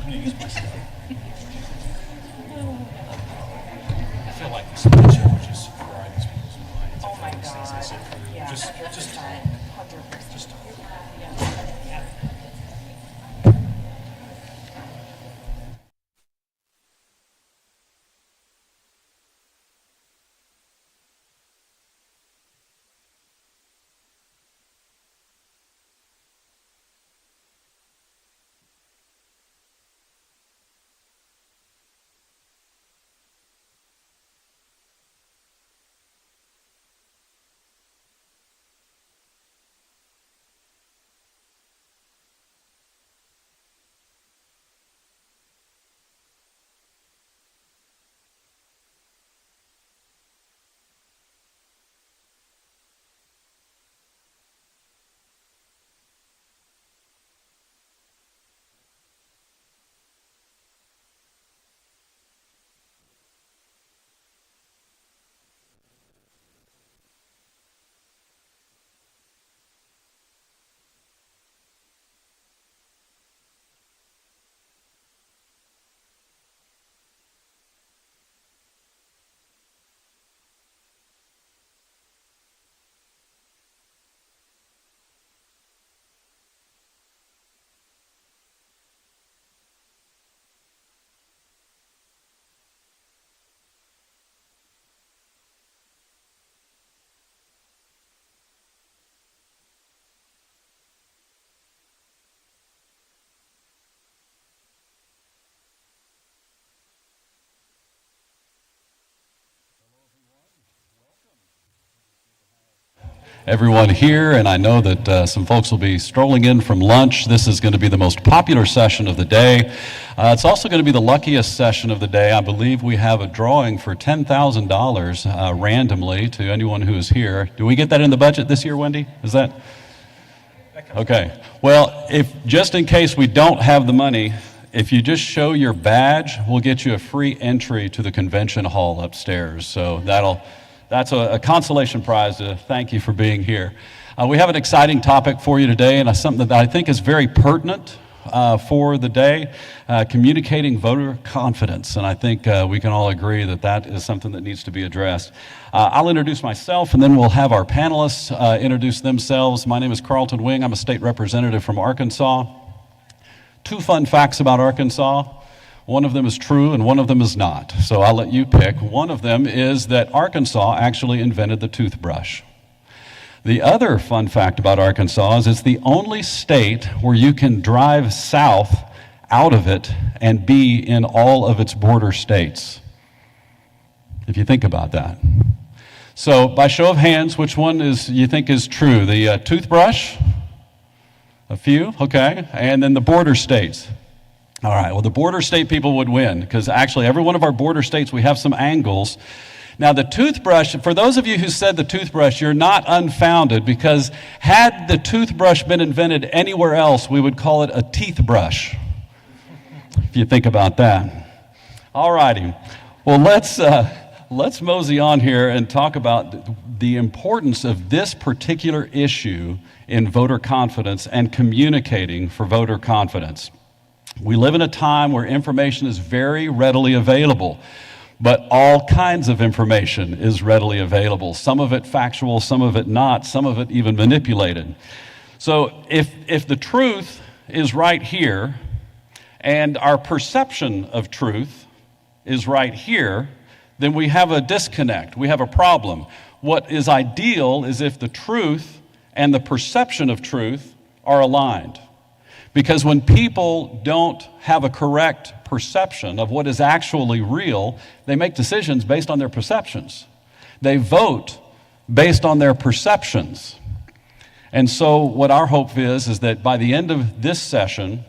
gonna use my stuff. I feel like this spreadsheet would just fry these people's minds. Oh my God. Yeah, Just 100%. just talk. Yeah. Everyone here, and I know that some folks will be strolling in from lunch. This is going to be the most popular session of the day. It's also going to be the luckiest session of the day. I believe we have a drawing for $10,000 randomly to anyone who is here. Do we get that in the budget this year, Wendy? Is that? Okay. Well, if just in case we don't have the money, if you just show your badge, we'll get you a free entry to the convention hall upstairs. So that's a consolation prize to thank you for being here. We have an exciting topic for you today, and something that I think is very pertinent for the day, communicating voter confidence. And I think we can all agree that that is something that needs to be addressed. I'll introduce myself, and then we'll have our panelists introduce themselves. My name is Carlton Wing. I'm a state representative from Arkansas. Two fun facts about Arkansas. One of them is true and one of them is not. So I'll let you pick. One of them is that Arkansas actually invented the toothbrush. The other fun fact about Arkansas is it's the only state where you can drive south out of it and be in all of its border states, if you think about that. So by show of hands, which one you think is true? The toothbrush? A few? Okay. And then the border states. All right, well, the border state people would win because actually every one of our border states, we have some angles. Now, the toothbrush, for those of you who said the toothbrush, you're not unfounded because had the toothbrush been invented anywhere else, we would call it a teeth brush, if you think about that. All righty, well, let's mosey on here and talk about the importance of this particular issue in voter confidence and communicating for voter confidence. We live in a time where information is very readily available, but all kinds of information is readily available. Some of it factual, some of it not, some of it even manipulated. So if the truth is right here and our perception of truth is right here, then we have a disconnect, we have a problem. What is ideal is if the truth and the perception of truth are aligned. Because when people don't have a correct perception of what is actually real, they make decisions based on their perceptions. They vote based on their perceptions. And so what our hope is that by the end of this session,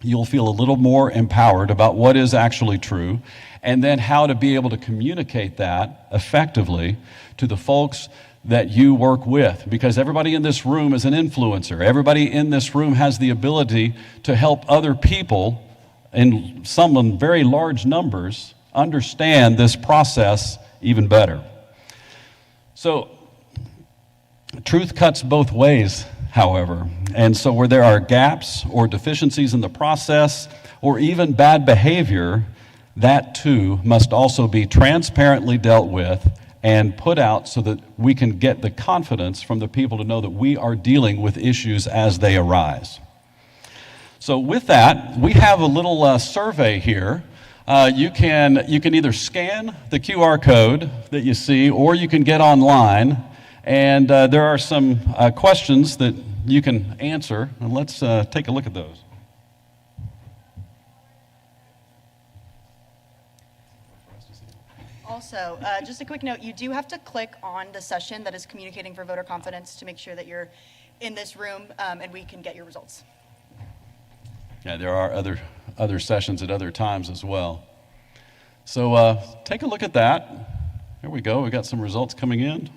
you'll feel a little more empowered about what is actually true, and then how to be able to communicate that effectively to the folks that you work with, because everybody in this room is an influencer. Everybody in this room has the ability to help other people, in some very large numbers, understand this process even better. So, truth cuts both ways, however. And so where there are gaps or deficiencies in the process, or even bad behavior, that too must also be transparently dealt with and put out so that we can get the confidence from the people to know that we are dealing with issues as they arise. So with that, we have a little survey here. You can either scan the QR code that you see, or you can get online, and there are some questions that you can answer, and let's take a look at those. Also, just a quick note, you do have to click on the session that is communicating for voter confidence to make sure that you're in this room and we can get your results. Yeah, there are other sessions at other times as well. So take a look at that. Here we go. We got some results coming in.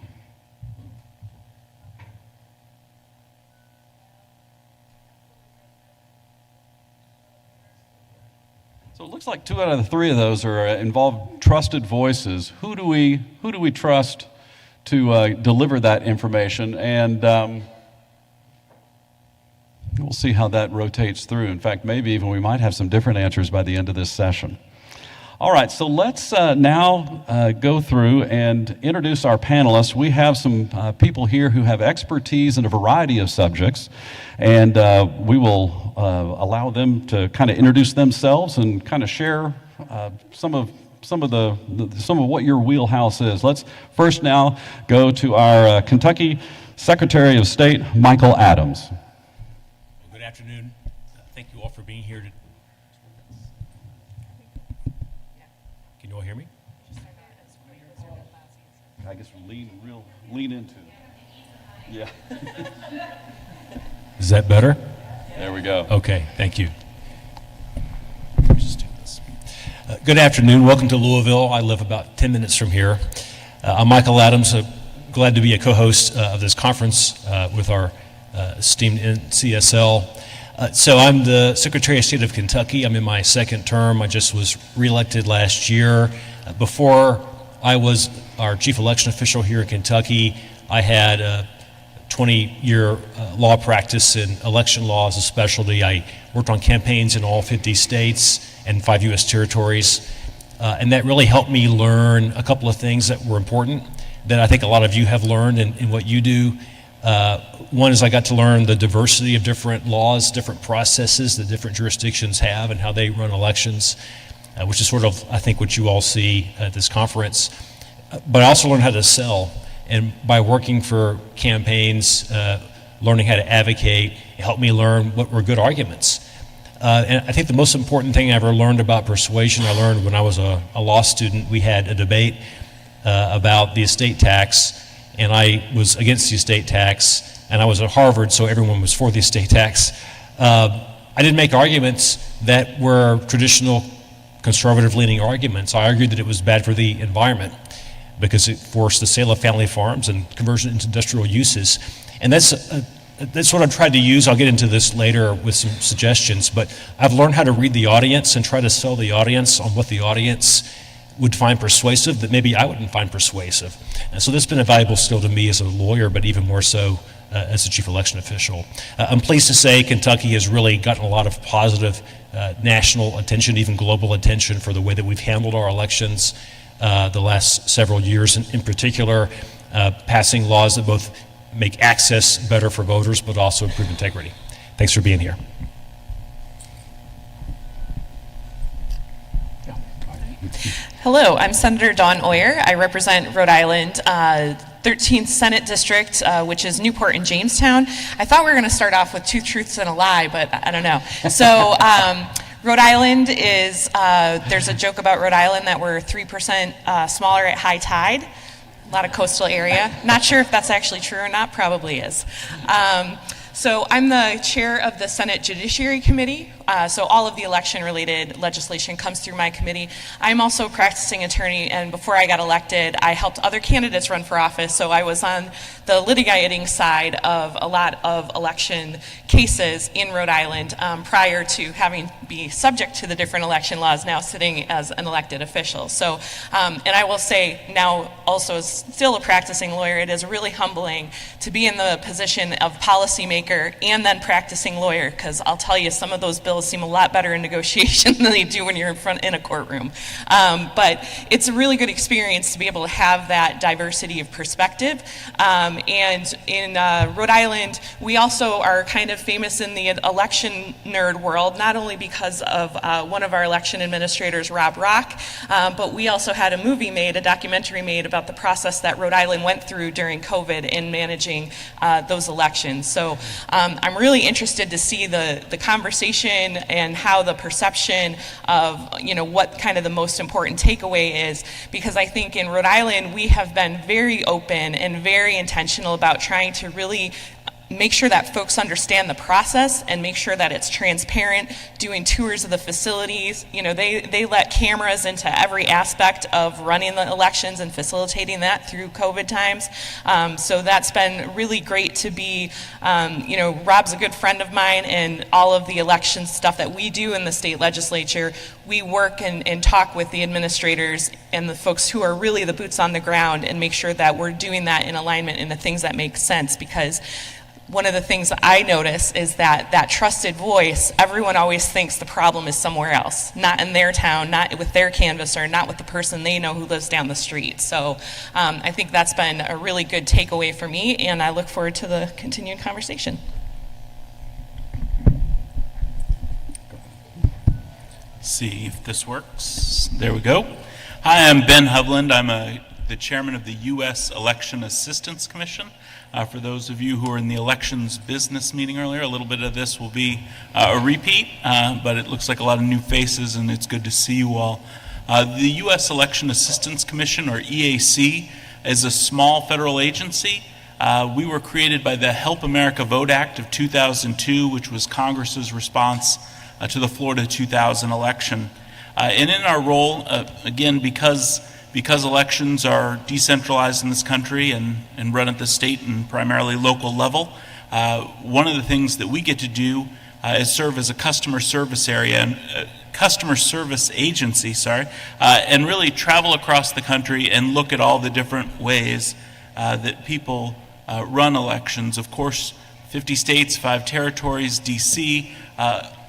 So it looks like 2 out of the 3 of those are involve trusted voices. Who do we trust to deliver that information? And we'll see how that rotates through. In fact, maybe even we might have some different answers by the end of this session. All right, so let's now go through and introduce our panelists. We have some people here who have expertise in a variety of subjects, and we will allow them to kind of introduce themselves and kind of share some of what your wheelhouse is. Let's first now go to our Kentucky Secretary of State, Michael Adams. Good afternoon. Thank you all for being here. Can you all hear me? I guess lean into it. Yeah. Is that better? There we go. Okay, thank you. Just do this. Good afternoon. Welcome to Louisville. I live about 10 minutes from here. I'm Michael Adams. Glad to be a co-host of this conference with our esteemed NCSL. So I'm the Secretary of State of Kentucky. I'm in my second term. I just was reelected last year. Before I was our chief election official here in Kentucky, I had a 20-year law practice in election law as a specialty. I worked on campaigns in all 50 states and 5 U.S. territories. And that really helped me learn a couple of things that were important that I think a lot of you have learned in what you do. One is I got to learn the diversity of different laws, different processes that different jurisdictions have and how they run elections, which is sort of, I think, what you all see at this conference. But I also learned how to sell. And by working for campaigns, learning how to advocate, it helped me learn what were good arguments. And I think the most important thing I ever learned about persuasion, I learned when I was a law student. We had a debate about the estate tax, and I was against the estate tax, and I was at Harvard, so everyone was for the estate tax. I didn't make arguments that were traditional conservative-leaning arguments. I argued that it was bad for the environment because it forced the sale of family farms and conversion into industrial uses. And that's what I've tried to use. I'll get into this later with some suggestions, but I've learned how to read the audience and try to sell the audience on what the audience would find persuasive that maybe I wouldn't find persuasive. And so that's been a valuable skill to me as a lawyer, but even more so as a chief election official. I'm pleased to say Kentucky has really gotten a lot of positive national attention, even global attention for the way that we've handled our elections the last several years, in particular passing laws that both make access better for voters but also improve integrity. Thanks for being here. Hello, I'm Senator Dawn Oyer. I represent Rhode Island 13th Senate District, which is Newport and Jamestown. I thought we were going to start off with 2 truths and a lie, but I don't know. So Rhode Island is, there's a joke about Rhode Island that we're 3% smaller at high tide. A lot of coastal area. Not sure if that's actually true or not, probably is. So I'm the chair of the Senate Judiciary Committee, so all of the election-related legislation comes through my committee. I'm also a practicing attorney, and before I got elected, I helped other candidates run for office, so I was on the litigating side of a lot of election cases in Rhode Island prior to having be subject to the different election laws, now sitting as an elected official. So, and I will say now also as still a practicing lawyer, it is really humbling to be in the position of policymaker and then practicing lawyer, because I'll tell you, some of those bills skills seem a lot better in negotiation than they do when you're in a courtroom. But it's a really good experience to be able to have that diversity of perspective. And in Rhode Island, we also are kind of famous in the election nerd world, not only because of one of our election administrators, Rob Rock, but we also had a movie made, a documentary made about the process that Rhode Island went through during COVID in managing those elections. So I'm really interested to see the conversation and how the perception of, you know, what kind of the most important takeaway is, because I think in Rhode Island we have been very open and very intentional about trying to really make sure that folks understand the process and make sure that it's transparent, doing tours of the facilities. You know, they let cameras into every aspect of running the elections and facilitating that through COVID times. So that's been really great to be, you know, Rob's a good friend of mine, and all of the election stuff that we do in the state legislature, we work and talk with the administrators and the folks who are really the boots on the ground and make sure that we're doing that in alignment and the things that make sense, because one of the things that I notice is that trusted voice, everyone always thinks the problem is somewhere else, not in their town, not with their canvasser, not with the person they know who lives down the street. So I think that's been a really good takeaway for me, and I look forward to the continued conversation. See if this works. There we go. Hi, I'm Ben Hovland. I'm the chairman of the U.S. Election Assistance Commission. For those of you who were in the elections business meeting earlier, a little bit of this will be a repeat, but it looks like a lot of new faces, and it's good to see you all. The U.S. Election Assistance Commission, or EAC, is a small federal agency. We were created by the Help America Vote Act of 2002, which was Congress's response to the Florida 2000 election. And in our role, again, because elections are decentralized in this country and run at the state and primarily local level, one of the things that we get to do is serve as a customer service agency, and really travel across the country and look at all the different ways that people run elections. Of course, 50 states, 5 territories, D.C.,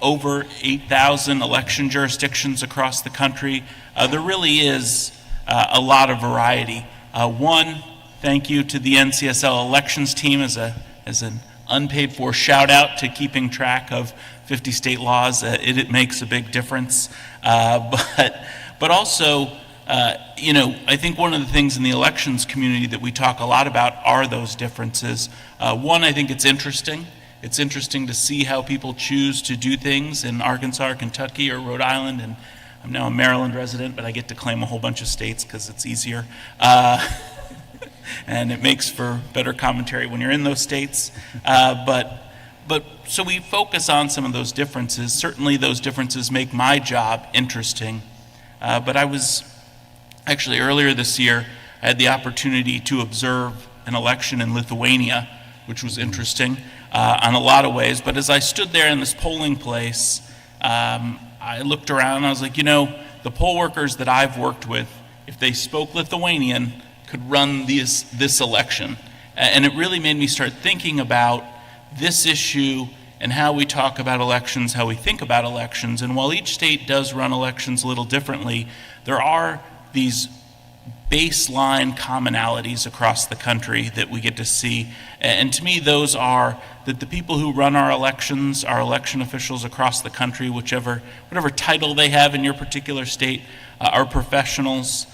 over 8,000 election jurisdictions across the country. There really is a lot of variety. One, thank you to the NCSL elections team as an unpaid for shout out to keeping track of 50 state laws. It makes a big difference. But also, I think one of the things in the elections community that we talk a lot about are those differences. One, I think it's interesting. It's interesting to see how people choose to do things in Arkansas, or Kentucky, or Rhode Island, and I'm now a Maryland resident, but I get to claim a whole bunch of states because it's easier. And it makes for better commentary when you're in those states. But so we focus on some of those differences. Certainly those differences make my job interesting. But I was actually earlier this year, I had the opportunity to observe an election in Lithuania, which was interesting on a lot of ways. But as I stood there in this polling place, I looked around and I was like, the poll workers that I've worked with, if they spoke Lithuanian, could run this election. And it really made me start thinking about this issue and how we talk about elections, how we think about elections. And while each state does run elections a little differently, there are these baseline commonalities across the country that we get to see. And to me, those are that the people who run our elections, our election officials across the country, whatever title they have in your particular state, are professionals.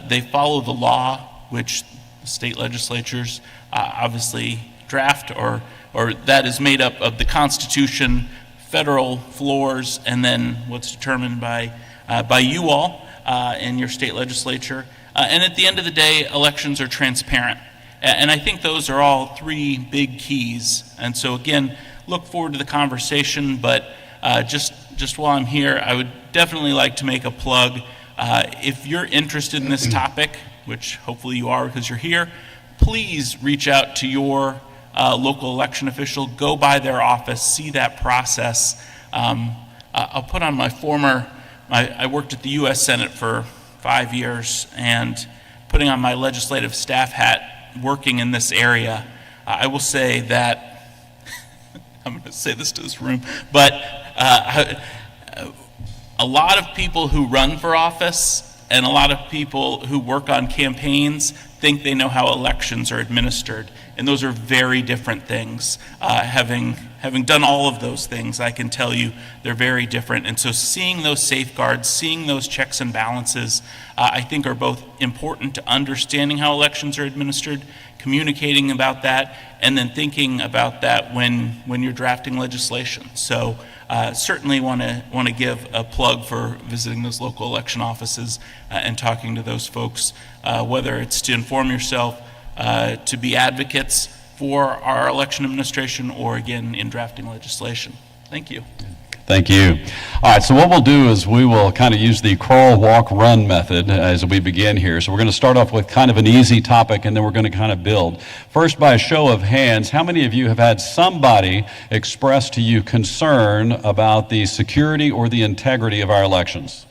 They follow the law, which the state legislatures obviously draft, or that is made up of the Constitution, federal floors, and then what's determined by you all in your state legislature. And at the end of the day, elections are transparent. And I think those are all 3 big keys. And so again, look forward to the conversation, but just while I'm here, I would definitely like to make a plug. If you're interested in this topic, which hopefully you are because you're here, please reach out to your local election official, go by their office, see that process. I'll put on I worked at the U.S. Senate for 5 years, and putting on my legislative staff hat, working in this area, I will say that I'm going to say this to this room, but a lot of people who run for office and a lot of people who work on campaigns think they know how elections are administered, and those are very different things. Having done all of those things, I can tell you they're very different. And so seeing those safeguards, seeing those checks and balances, I think are both important to understanding how elections are administered, communicating about that, and then thinking about that when you're drafting legislation. So certainly want to give a plug for visiting those local election offices and talking to those folks, whether it's to inform yourself, to be advocates for our election administration, or again in drafting legislation. Thank you. Thank you. All right, so what we'll do is we will kind of use the crawl, walk, run method as we begin here. So we're going to start off with kind of an easy topic, and then we're going to kind of build. First, by a show of hands, how many of you have had somebody express to you concern about the security or the integrity of our elections?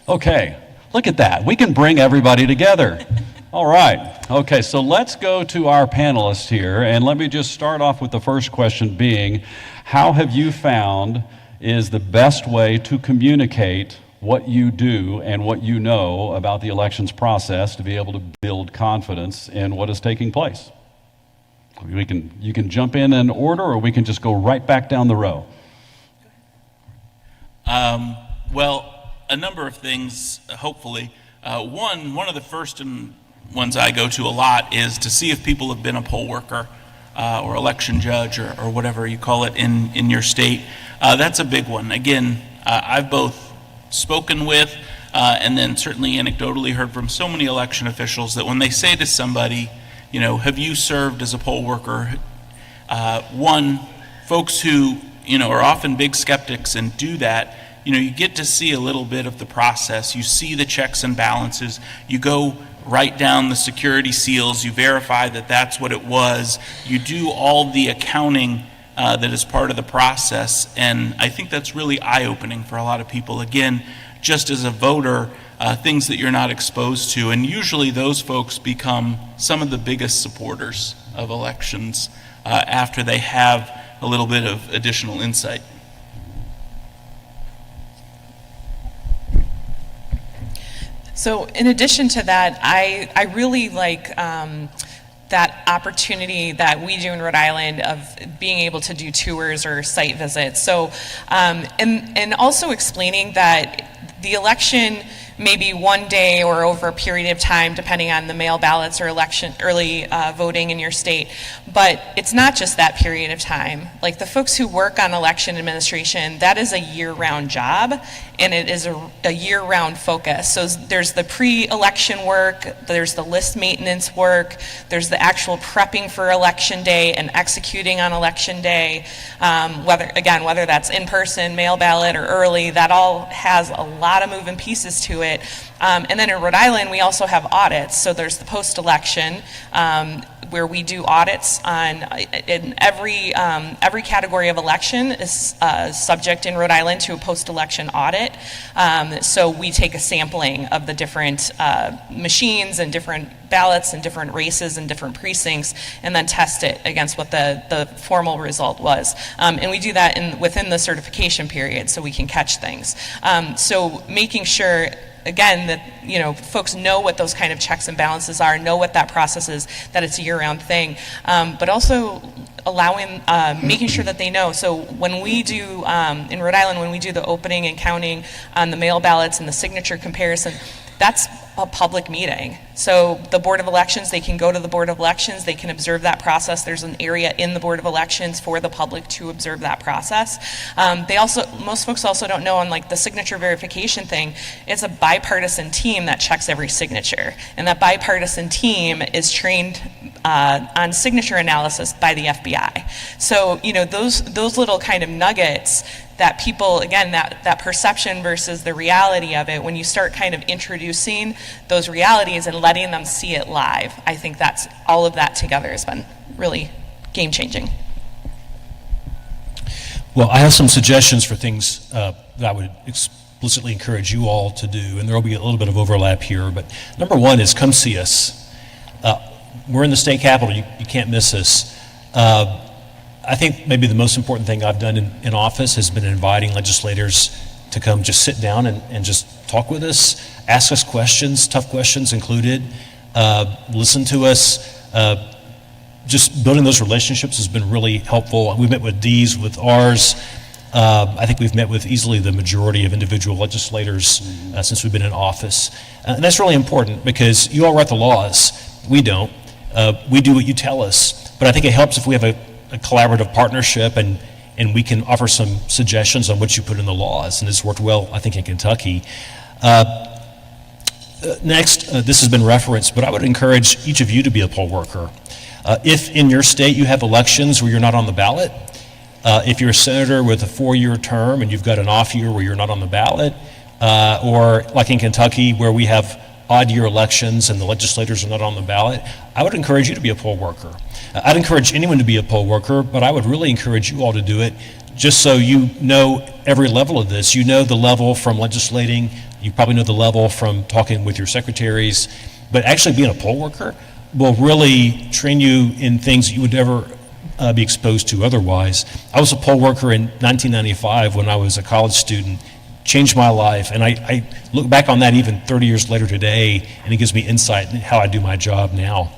Okay, look at that. We can bring everybody together. All right. Okay, so let's go to our panelists here, and let me just start off with the first question being, how have you found is the best way to communicate what you do and what you know about the elections process to be able to build confidence in what is taking place? You can jump in order, or we can just go right back down the row. Well, a number of things, hopefully. One of the first ones I go to a lot is to see if people have been a poll worker or election judge or whatever you call it in your state. That's a big one. Again, I've both spoken with and then certainly anecdotally heard from so many election officials that when they say to somebody, have you served as a poll worker? Folks who, are often big skeptics and do that, you get to see a little bit of the process. You see the checks and balances. You go write down the security seals, you verify that that's what it was, you do all the accounting that is part of the process, and I think that's really eye-opening for a lot of people. Again, just as a voter, things that you're not exposed to, and usually those folks become some of the biggest supporters of elections after they have a little bit of additional insight. So in addition to that, I really like that opportunity that we do in Rhode Island of being able to do tours or site visits. So, and also explaining that the election may be one day or over a period of time, depending on the mail ballots or early voting in your state. But it's not just that period of time. Like the folks who work on election administration, that is a year-round job, and it is a year-round focus. So there's the pre-election work, there's the list maintenance work, there's the actual prepping for election day and executing on election day. Whether that's in person, mail ballot, or early, that all has a lot of moving pieces to it. And then in Rhode Island, we also have audits. So there's the post-election, where we do audits on in every category of election is subject in Rhode Island to a post-election audit. So we take a sampling of the different machines and different ballots and different races and different precincts, and then test it against what the formal result was. And we do that within the certification period, so we can catch things. So making sure, again, that folks know what those kind of checks and balances are, know what that process is, that it's a year-round thing, but also allowing, making sure that they know. So when we do, in Rhode Island, when we do the opening and counting on the mail ballots and the signature comparison, that's a public meeting. So the Board of Elections, they can go to the Board of Elections, they can observe that process. There's an area in the Board of Elections for the public to observe that process. Most folks also don't know on like the signature verification thing, it's a bipartisan team that checks every signature. And that bipartisan team is trained on signature analysis by the FBI. So, those little kind of nuggets that people, again, that perception versus the reality of it, when you start kind of introducing those realities and letting them see it live, I think that's all of that together has been really game-changing. Well, I have some suggestions for things that I would explicitly encourage you all to do, and there will be a little bit of overlap here, but number one is come see us. We're in the state capitol, you can't miss us. I think maybe the most important thing I've done in office has been inviting legislators to come just sit down and just talk with us, ask us questions, tough questions included, listen to us. Just building those relationships has been really helpful. We've met with D's, with R's. I think we've met with easily the majority of individual legislators since we've been in office. And that's really important because you all write the laws. We don't. We do what you tell us. But I think it helps if we have a collaborative partnership and we can offer some suggestions on what you put in the laws. And it's worked well, I think, in Kentucky. Next, this has been referenced, but I would encourage each of you to be a poll worker. If in your state you have elections where you're not on the ballot, if you're a senator with a 4-year term and you've got an off year where you're not on the ballot, or like in Kentucky where we have odd year elections and the legislators are not on the ballot, I would encourage you to be a poll worker. I'd encourage anyone to be a poll worker, but I would really encourage you all to do it just so you know every level of this. You know the level from legislating, you probably know the level from talking with your secretaries, but actually being a poll worker will really train you in things that you would never be exposed to otherwise. I was a poll worker in 1995 when I was a college student. Changed my life, and I look back on that even 30 years later today, and it gives me insight in how I do my job now.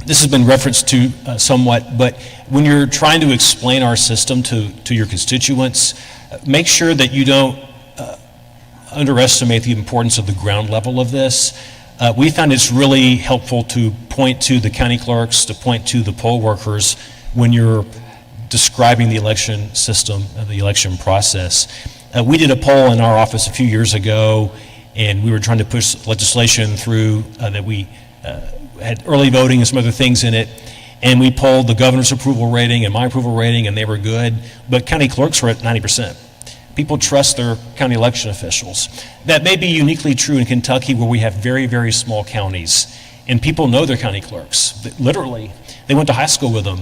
This has been referenced to somewhat, but when you're trying to explain our system to your constituents, make sure that you don't underestimate the importance of the ground level of this. We found it's really helpful to point to the county clerks, to point to the poll workers when you're describing the election system, the election process. We did a poll in our office a few years ago, and we were trying to push legislation through that we had early voting and some other things in it, and we polled the governor's approval rating and my approval rating, and they were good, but county clerks were at 90%. People trust their county election officials. That may be uniquely true in Kentucky where we have very, very small counties, and people know their county clerks. Literally, they went to high school with them.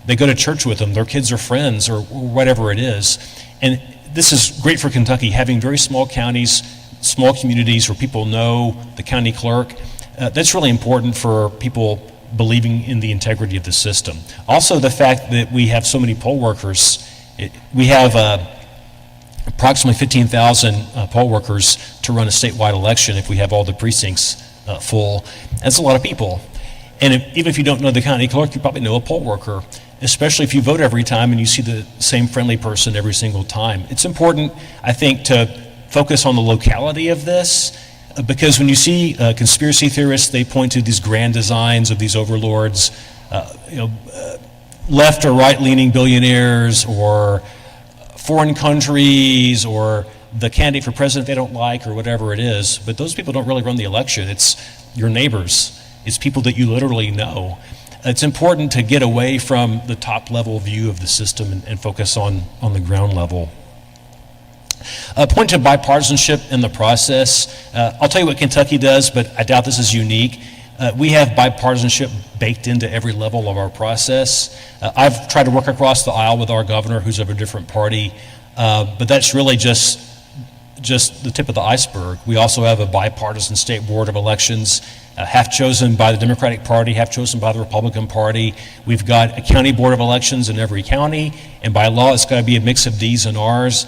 They go to church with them, their kids are friends or whatever it is. And this is great for Kentucky, having very small counties, small communities where people know the county clerk. That's really important for people believing in the integrity of the system. Also, the fact that we have so many poll workers. We have approximately 15,000 poll workers to run a statewide election if we have all the precincts full. That's a lot of people. And even if you don't know the county clerk, you probably know a poll worker, especially if you vote every time and you see the same friendly person every single time. It's important, I think, to focus on the locality of this, because when you see conspiracy theorists, they point to these grand designs of these overlords, left or right-leaning billionaires, or foreign countries, or the candidate for president they don't like, or whatever it is. But those people don't really run the election. It's your neighbors. It's people that you literally know. It's important to get away from the top level view of the system and focus on the ground level. Point to bipartisanship in the process. I'll tell you what Kentucky does, but I doubt this is unique. We have bipartisanship baked into every level of our process. I've tried to work across the aisle with our governor, who's of a different party, but that's really just the tip of the iceberg. We also have a bipartisan state board of elections, half chosen by the Democratic Party, half chosen by the Republican Party. We've got a county board of elections in every county, and by law it's got to be a mix of D's and R's.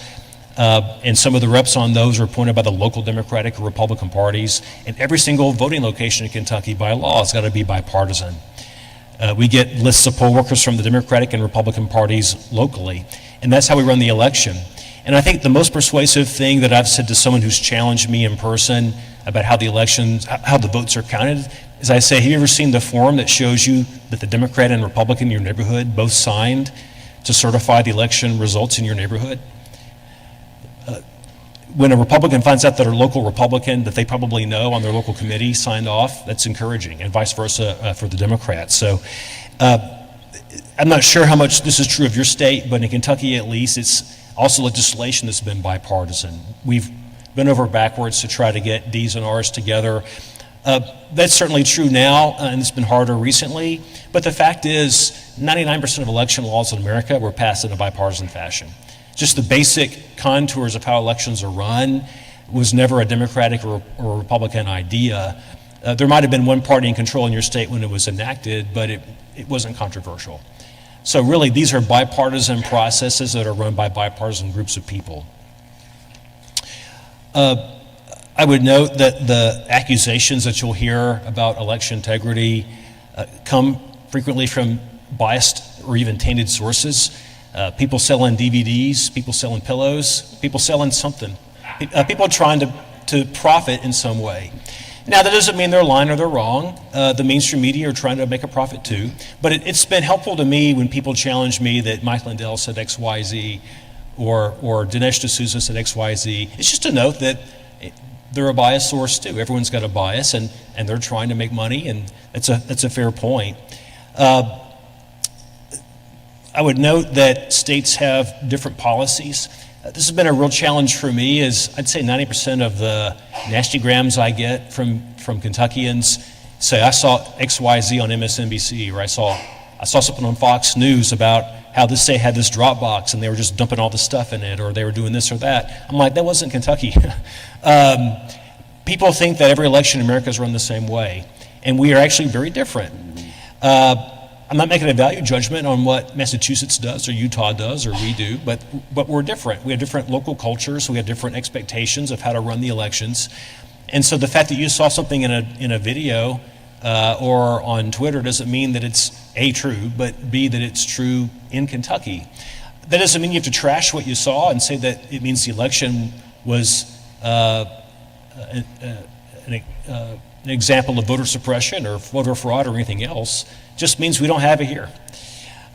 And some of the reps on those are appointed by the local Democratic or Republican parties. And every single voting location in Kentucky by law has got to be bipartisan. We get lists of poll workers from the Democratic and Republican parties locally, and that's how we run the election. And I think the most persuasive thing that I've said to someone who's challenged me in person about how the elections, how the votes are counted, is I say, have you ever seen the form that shows you that the Democrat and Republican in your neighborhood both signed to certify the election results in your neighborhood? When a Republican finds out that a local Republican that they probably know on their local committee signed off, that's encouraging, and vice versa for the Democrats. So I'm not sure how much this is true of your state, but in Kentucky at least, it's also legislation that's been bipartisan. We've been over backwards to try to get D's and R's together. That's certainly true now, and it's been harder recently, but the fact is 99% of election laws in America were passed in a bipartisan fashion. Just the basic contours of how elections are run was never a Democratic or Republican idea. There might have been one party in control in your state when it was enacted, but it wasn't controversial. So really, these are bipartisan processes that are run by bipartisan groups of people. I would note that the accusations that you'll hear about election integrity come frequently from biased or even tainted sources. People selling DVDs, people selling pillows, people selling something. People trying to profit in some way. Now, that doesn't mean they're lying or they're wrong. The mainstream media are trying to make a profit too. But it's been helpful to me when people challenge me that Mike Lindell said X, Y, Z, or Dinesh D'Souza said X, Y, Z. It's just to note that they're a biased source too. Everyone's got a bias, and they're trying to make money, and that's a fair point. I would note that states have different policies. This has been a real challenge for me, as I'd say 90% of the nasty grams I get from Kentuckians say, I saw XYZ on MSNBC, or I saw something on Fox News about how this state had this Dropbox and they were just dumping all the stuff in it, or they were doing this or that. I'm like, that wasn't Kentucky. People think that every election in America is run the same way, and we are actually very different. I'm not making a value judgment on what Massachusetts does or Utah does or we do, but we're different. We have different local cultures. We have different expectations of how to run the elections. And so the fact that you saw something in a video or on Twitter doesn't mean that it's A, true, but B, that it's true in Kentucky. That doesn't mean you have to trash what you saw and say that it means the election was an example of voter suppression or voter fraud or anything else. Just means we don't have it here.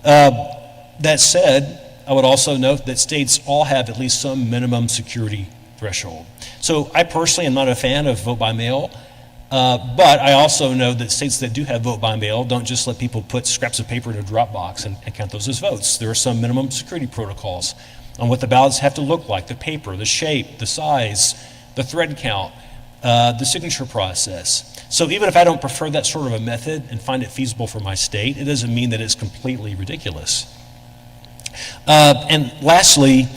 That said, I would also note that states all have at least some minimum security threshold. So I personally am not a fan of vote by mail, but I also know that states that do have vote by mail don't just let people put scraps of paper in a Dropbox and count those as votes. There are some minimum security protocols on what the ballots have to look like, the paper, the shape, the size, the thread count, the signature process. So even if I don't prefer that sort of a method and find it feasible for my state, it doesn't mean that it's completely ridiculous. And lastly,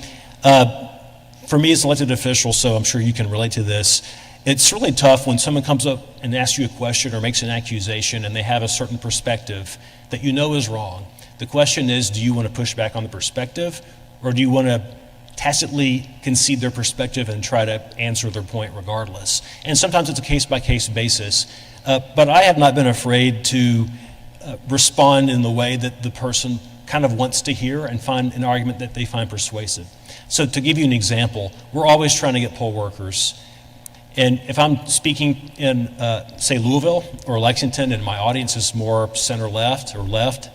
for me as an elected official, so I'm sure you can relate to this, it's really tough when someone comes up and asks you a question or makes an accusation and they have a certain perspective that you know is wrong. The question is, do you want to push back on the perspective, or do you want to tacitly concede their perspective and try to answer their point regardless? And sometimes it's a case-by-case basis, but I have not been afraid to respond in the way that the person kind of wants to hear and find an argument that they find persuasive. So to give you an example, we're always trying to get poll workers. And if I'm speaking in, say, Louisville or Lexington, and my audience is more center-left or left,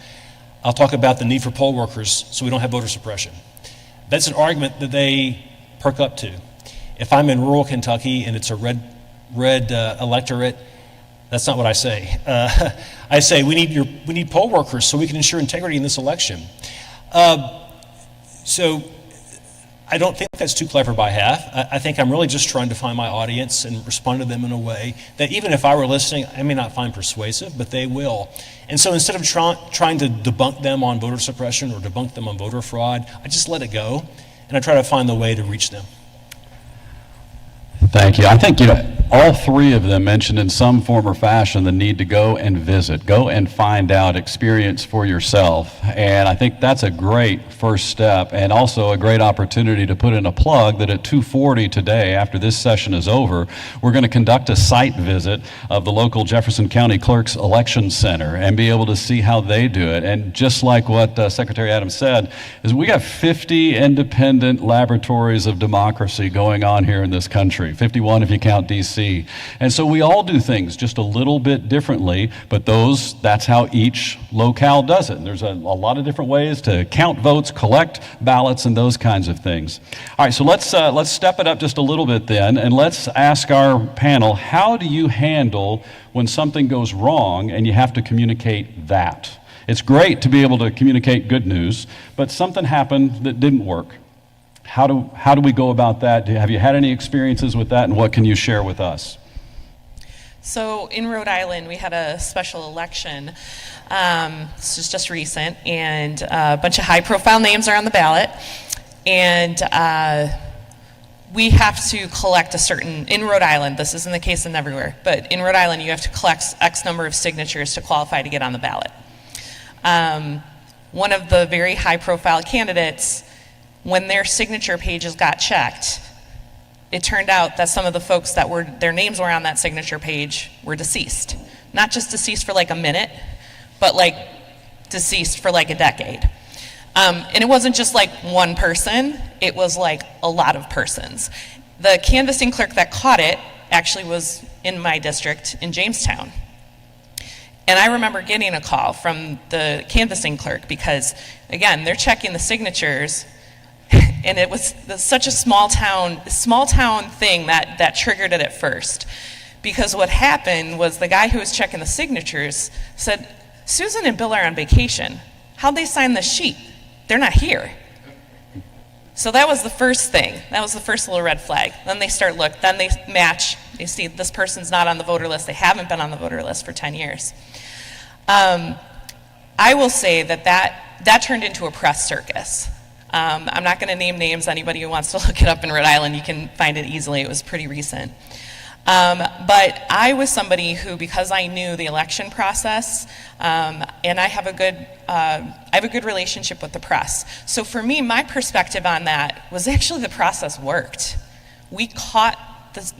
I'll talk about the need for poll workers so we don't have voter suppression. That's an argument that they perk up to. If I'm in rural Kentucky and it's a red electorate, that's not what I say. I say we need poll workers so we can ensure integrity in this election. So I don't think that's too clever by half. I think I'm really just trying to find my audience and respond to them in a way that even if I were listening, I may not find persuasive, but they will. And so instead of trying to debunk them on voter suppression or debunk them on voter fraud, I just let it go, and I try to find the way to reach them. Thank you. I think, all three of them mentioned in some form or fashion the need to go and visit, go and find out, experience for yourself. And I think that's a great first step, and also a great opportunity to put in a plug that at 2:40 today, after this session is over, we're going to conduct a site visit of the local Jefferson County Clerk's Election Center and be able to see how they do it. And just like what Secretary Adams said, is we got 50 independent laboratories of democracy going on here in this country, 51 if you count DC. And so we all do things just a little bit differently, but that's how each locale does it. And there's a lot of different ways to count votes, collect ballots, and those kinds of things. All right, so let's step it up just a little bit then, and let's ask our panel, how do you handle when something goes wrong and you have to communicate that? It's great to be able to communicate good news, but something happened that didn't work. How do we go about that? Have you had any experiences with that, and what can you share with us? So in Rhode Island, we had a special election. This was just recent, and a bunch of high-profile names are on the ballot. And we have to collect a certain, in Rhode Island, this isn't the case in everywhere, but in Rhode Island, you have to collect X number of signatures to qualify to get on the ballot. One of the very high-profile candidates, when their signature pages got checked, it turned out that some of the folks that their names were on that signature page were deceased. Not just deceased for like a minute, but like deceased for like a decade. And it wasn't just like one person, it was like a lot of persons. The canvassing clerk that caught it actually was in my district in Jamestown. And I remember getting a call from the canvassing clerk because, again, they're checking the signatures, and it was such a small town thing that triggered it at first. Because what happened was the guy who was checking the signatures said, "Susan and Bill are on vacation. How'd they sign this sheet? They're not here." So that was the first thing. That was the first little red flag. Then they then they match. They see this person's not on the voter list. They haven't been on the voter list for 10 years. I will say that turned into a press circus. I'm not going to name names. Anybody who wants to look it up in Rhode Island, you can find it easily. It was pretty recent. But I was somebody who, because I knew the election process, and I have a good relationship with the press. So for me, my perspective on that was actually the process worked. We caught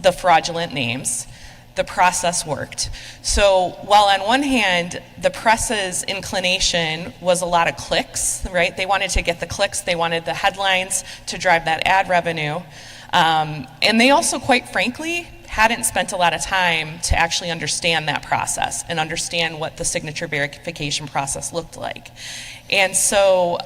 the fraudulent names. The process worked. So while on one hand, the press's inclination was a lot of clicks, right? They wanted to get the clicks, they wanted the headlines to drive that ad revenue. And they also, quite frankly, hadn't spent a lot of time to actually understand that process and understand what the signature verification process looked like. And so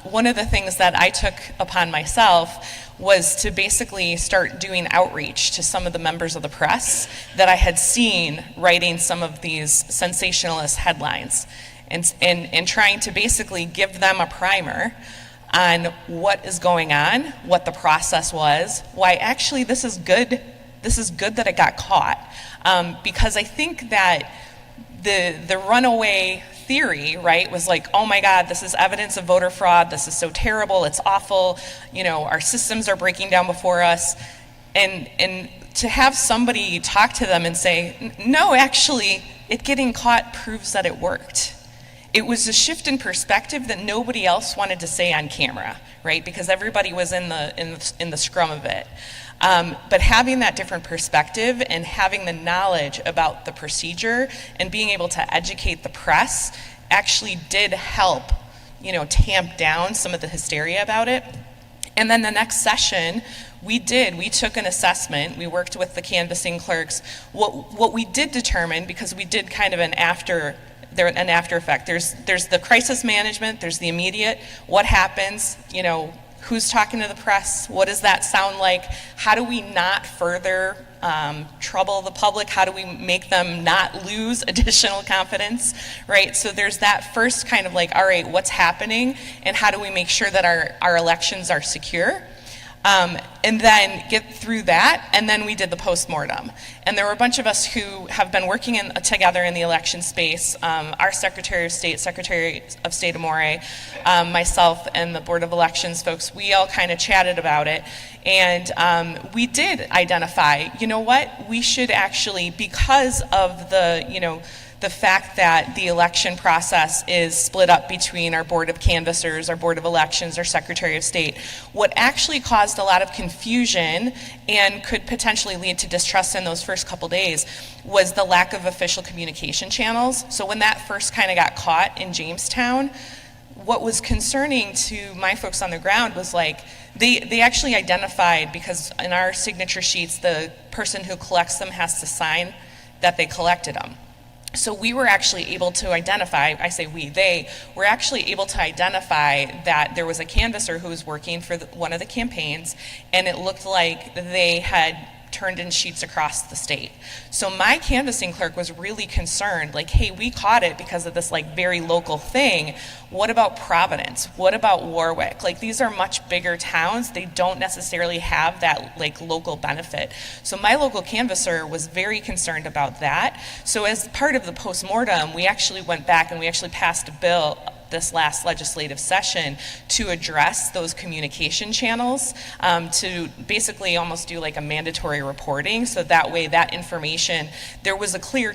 one of the things that I took upon myself was to basically start doing outreach to some of the members of the press that I had seen writing some of these sensationalist headlines and trying to basically give them a primer on what is going on, what the process was, why actually this is good that it got caught. Because I think that the runaway theory, right, was like, oh my God, this is evidence of voter fraud, this is so terrible, it's awful, our systems are breaking down before us. And to have somebody talk to them and say, no, actually, it getting caught proves that it worked. It was a shift in perspective that nobody else wanted to say on camera, right? Because everybody was in the scrum of it. But having that different perspective and having the knowledge about the procedure and being able to educate the press actually did help, tamp down some of the hysteria about it. And then the next session, we took an assessment. We worked with the canvassing clerks. What we did determine, because we did kind of an after effect. There's the crisis management, there's the immediate, what happens, who's talking to the press, what does that sound like, how do we not further trouble the public, how do we make them not lose additional confidence, right? So there's that first kind of like, all right, what's happening, and how do we make sure that our elections are secure? And then get through that, and then we did the postmortem. And there were a bunch of us who have been working together in the election space. Our Secretary of State Amore, myself, and the Board of Elections folks, we all kind of chatted about it. And we did identify, we should actually, because of the fact that the election process is split up between our Board of Canvassers, our Board of Elections, our Secretary of State, what actually caused a lot of confusion and could potentially lead to distrust in those first couple days was the lack of official communication channels. So when that first kind of got caught in Jamestown, what was concerning to my folks on the ground was like, they actually identified, because in our signature sheets, the person who collects them has to sign that they collected them. So we were actually able to identify, I say we, they were actually able to identify that there was a canvasser who was working for one of the campaigns, and it looked like they had turned in sheets across the state. So my canvassing clerk was really concerned, like, hey, we caught it because of this like very local thing. What about Providence? What about Warwick? Like, these are much bigger towns. They don't necessarily have that like local benefit. So my local canvasser was very concerned about that. So as part of the postmortem, we actually went back and we actually passed a bill this last legislative session to address those communication channels, to basically almost do like a mandatory reporting, so that way that information, there was a clear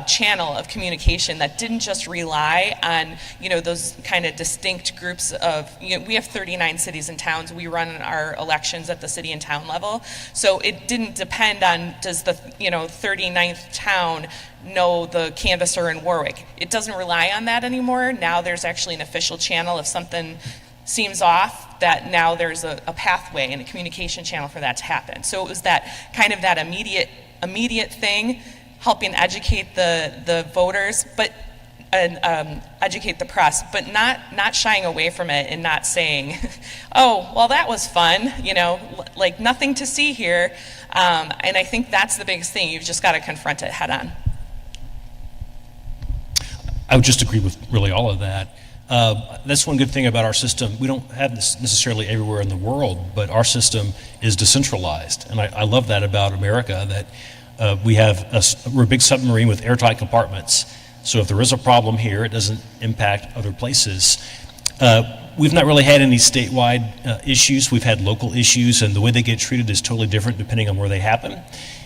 channel of communication that didn't just rely on, those kind of distinct groups of, we have 39 cities and towns. We run our elections at the city and town level. So it didn't depend on, does the 39th town know the canvasser in Warwick? It doesn't rely on that anymore. Now there's actually an official channel. If something seems off, that now there's a pathway and a communication channel for that to happen. So it was that kind of that immediate thing, helping educate the voters, but educate the press, but not shying away from it and not saying, oh, well, that was fun, like nothing to see here. And I think that's the biggest thing. You've just got to confront it head on. I would just agree with really all of that. That's one good thing about our system. We don't have this necessarily everywhere in the world, but our system is decentralized. And I love that about America, that we're a big submarine with airtight compartments. So if there is a problem here, it doesn't impact other places. We've not really had any statewide issues. We've had local issues, and the way they get treated is totally different depending on where they happen.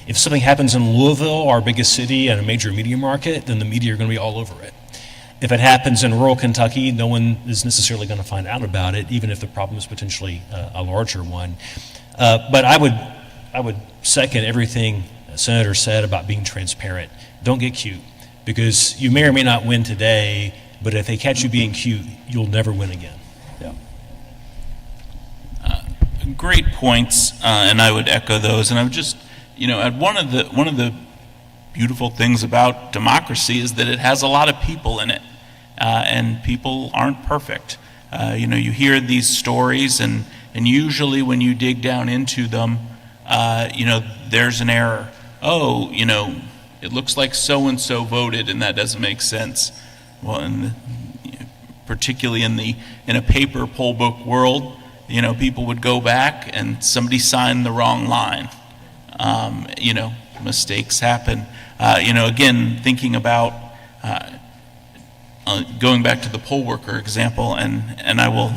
If something happens in Louisville, our biggest city and a major media market, then the media are going to be all over it. If it happens in rural Kentucky, no one is necessarily going to find out about it, even if the problem is potentially a larger one. But I would second everything Senator said about being transparent. Don't get cute, because you may or may not win today, but if they catch you being cute, you'll never win again. Yeah. Great points, and I would echo those. And I would just, one of the beautiful things about democracy is that it has a lot of people in it, and people aren't perfect. You hear these stories, and usually when you dig down into them, there's an error. Oh, it looks like so-and-so voted, and that doesn't make sense. Well, particularly in a paper poll book world, people would go back and somebody signed the wrong line. Mistakes happen. Again, thinking about going back to the poll worker example, and I will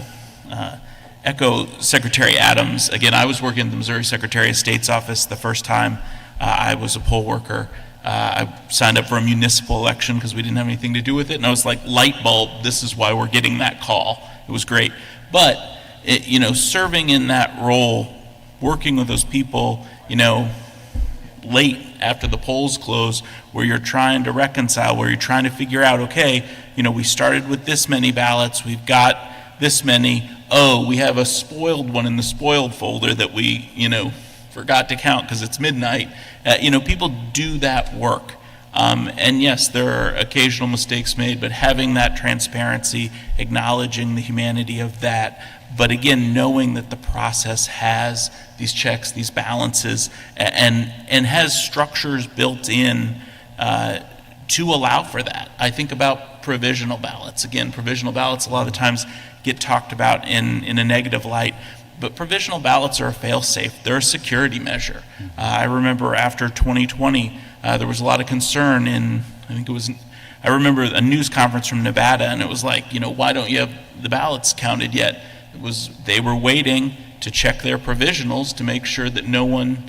echo Secretary Adams. Again, I was working in the Missouri Secretary of State's office the first time I was a poll worker. I signed up for a municipal election because we didn't have anything to do with it, and I was like, light bulb, this is why we're getting that call. It was great. But, serving in that role, working with those people, late after the polls close, where you're trying to reconcile, where you're trying to figure out, okay, we started with this many ballots, we've got this many, we have a spoiled one in the spoiled folder that we, forgot to count because it's midnight. People do that work. And yes, there are occasional mistakes made, but having that transparency, acknowledging the humanity of that, but again, knowing that the process has these checks, these balances, and has structures built in to allow for that. I think about provisional ballots. Again, provisional ballots a lot of the times get talked about in a negative light, but provisional ballots are a fail-safe. They're a security measure. I remember after 2020, there was a lot of concern I remember a news conference from Nevada, and it was like, why don't you have the ballots counted yet? They were waiting to check their provisionals to make sure that no one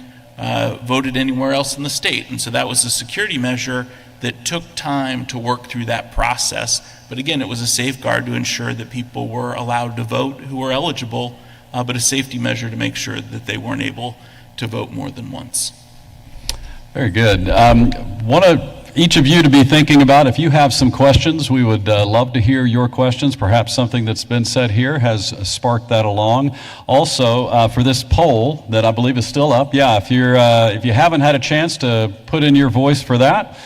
voted anywhere else in the state. And so that was a security measure that took time to work through that process. But again, it was a safeguard to ensure that people were allowed to vote who were eligible, but a safety measure to make sure that they weren't able to vote more than once. Very good. Want each of you to be thinking about, if you have some questions, we would love to hear your questions. Perhaps something that's been said here has sparked that along. Also, for this poll that I believe is still up, if you haven't had a chance to put in your voice for that,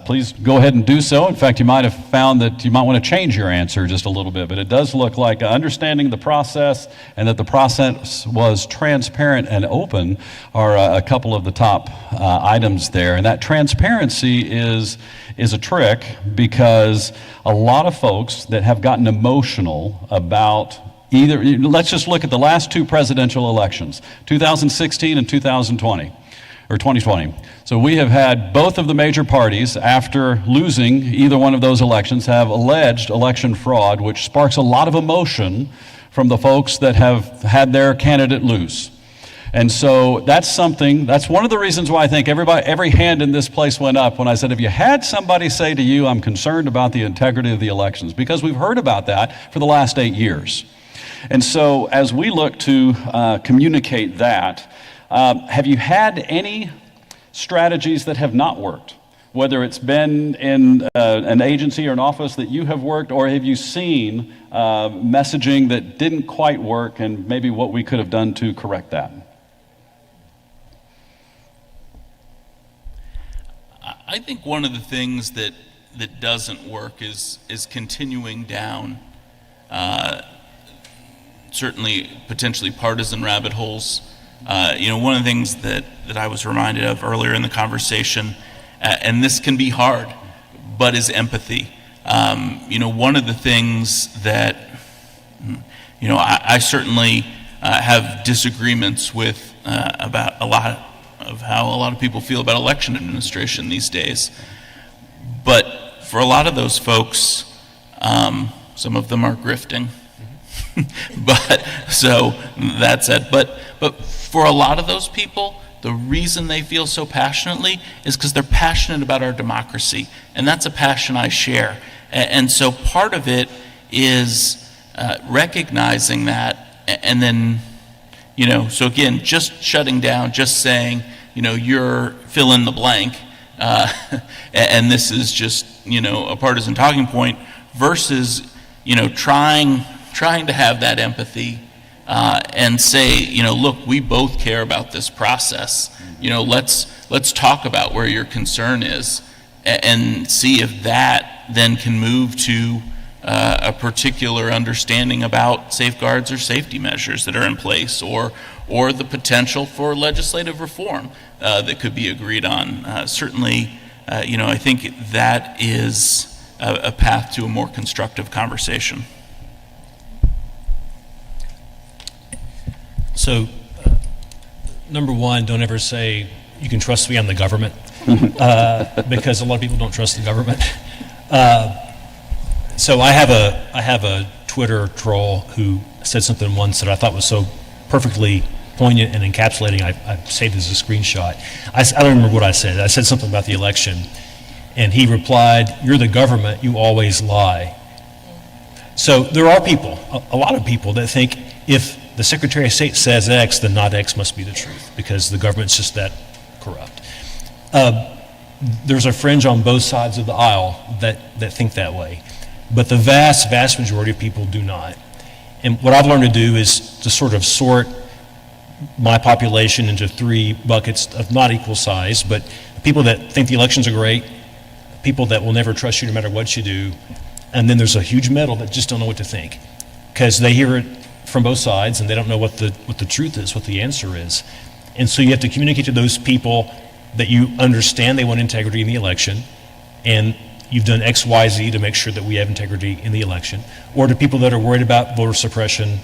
please go ahead and do so. In fact, you might have found that you might want to change your answer just a little bit, but it does look like understanding the process and that the process was transparent and open are a couple of the top items there. And that transparency is a trick, because a lot of folks that have gotten emotional about let's just look at the last two presidential elections, 2016 and 2020. or 2020. So we have had both of the major parties, after losing either one of those elections, have alleged election fraud, which sparks a lot of emotion from the folks that have had their candidate lose. And so that's one of the reasons why I think every hand in this place went up when I said, have you had somebody say to you, I'm concerned about the integrity of the elections? Because we've heard about that for the last 8 years. And so as we look to communicate that, have you had any strategies that have not worked? Whether it's been in an agency or an office that you have worked, or have you seen messaging that didn't quite work and maybe what we could have done to correct that? I think one of the things that doesn't work is continuing down certainly potentially partisan rabbit holes. One of the things that I was reminded of earlier in the conversation, and this can be hard, but is empathy. One of the things that, I certainly have disagreements with about a lot of how a lot of people feel about election administration these days. But for a lot of those folks, some of them are grifting. But so that's it. But for a lot of those people, the reason they feel so passionately is because they're passionate about our democracy, and that's a passion I share. And so part of it is recognizing that, and then, so again, just shutting down, just saying, you're fill in the blank, and this is just, a partisan talking point, versus, trying to have that empathy and say, look, we both care about this process. Let's talk about where your concern is, and see if that then can move to a particular understanding about safeguards or safety measures that are in place, or the potential for legislative reform that could be agreed on. Certainly, I think that is a path to a more constructive conversation. So, number one, don't ever say, you can trust me, I'm the government, because a lot of people don't trust the government. So I have a Twitter troll who said something once that I thought was so perfectly poignant and encapsulating. I saved it as a screenshot. I don't remember what I said. I said something about the election, and he replied, "You're the government, you always lie." So there are people, a lot of people, that think if the Secretary of State says X, then not X must be the truth, because the government's just that corrupt. There's a fringe on both sides of the aisle that think that way. But the vast, vast majority of people do not. And what I've learned to do is to sort of sort my population into 3 buckets of not equal size, but people that think the elections are great, people that will never trust you no matter what you do, and then there's a huge middle that just don't know what to think, because they hear it from both sides and they don't know what the truth is, what the answer is. And so you have to communicate to those people that you understand they want integrity in the election, and you've done X, Y, Z to make sure that we have integrity in the election. Or to people that are worried about voter suppression,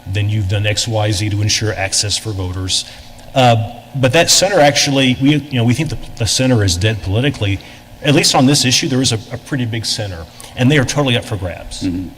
then you've done X, Y, Z to ensure access for voters. But that center actually, we think the center is dead politically. At least on this issue, there is a pretty big center, and they are totally up for grabs. Mm-hmm.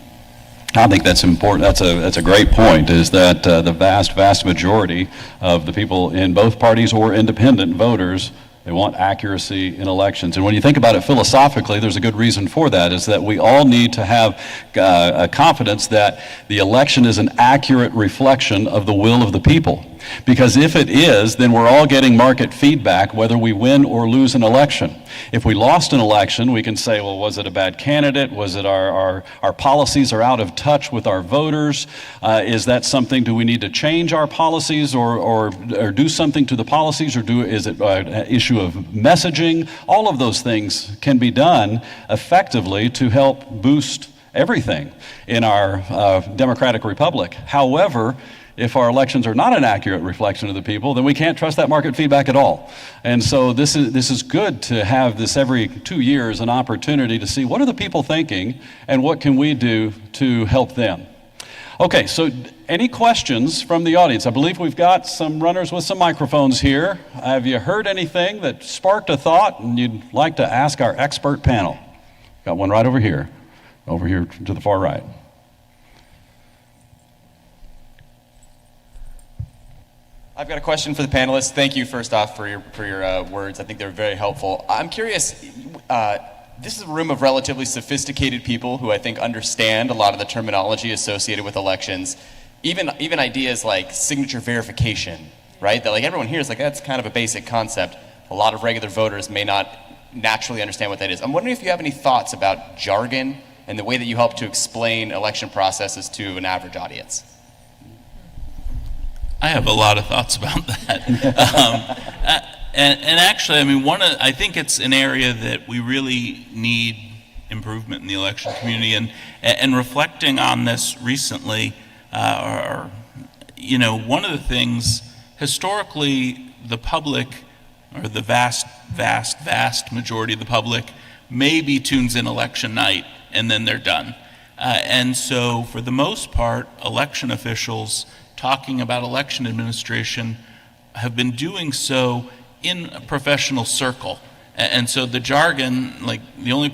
I think that's important. That's a great point, is that the vast majority of the people in both parties or independent voters, they want accuracy in elections. And when you think about it philosophically, there's a good reason for that, is that we all need to have a confidence that the election is an accurate reflection of the will of the people. Because if it is, then we're all getting market feedback whether we win or lose an election. If we lost an election, we can say, well, was it a bad candidate? Was it our policies are out of touch with our voters? Is that something, do we need to change our policies or do something to the policies, or is it an issue of messaging? All of those things can be done effectively to help boost everything in our democratic republic. However, if our elections are not an accurate reflection of the people, then we can't trust that market feedback at all. And so this is good to have this every 2 years, an opportunity to see what are the people thinking and what can we do to help them. Okay, so any questions from the audience? I believe we've got some runners with some microphones here. Have you heard anything that sparked a thought and you'd like to ask our expert panel? Got one right over here to the far right. I've got a question for the panelists. Thank you, first off, for your words. I think they're very helpful. I'm curious, this is a room of relatively sophisticated people who I think understand a lot of the terminology associated with elections, even ideas like signature verification, right? That like everyone here is like, that's kind of a basic concept. A lot of regular voters may not naturally understand what that is. I'm wondering if you have any thoughts about jargon and the way that you help to explain election processes to an average audience. I have a lot of thoughts about that. And actually, I mean, I think it's an area that we really need improvement in the election community. And reflecting on this recently, one of the things, historically, the public, or the vast majority of the public, maybe tunes in election night and then they're done. And so, for the most part, election officials talking about election administration have been doing so in a professional circle. And so the jargon, like the only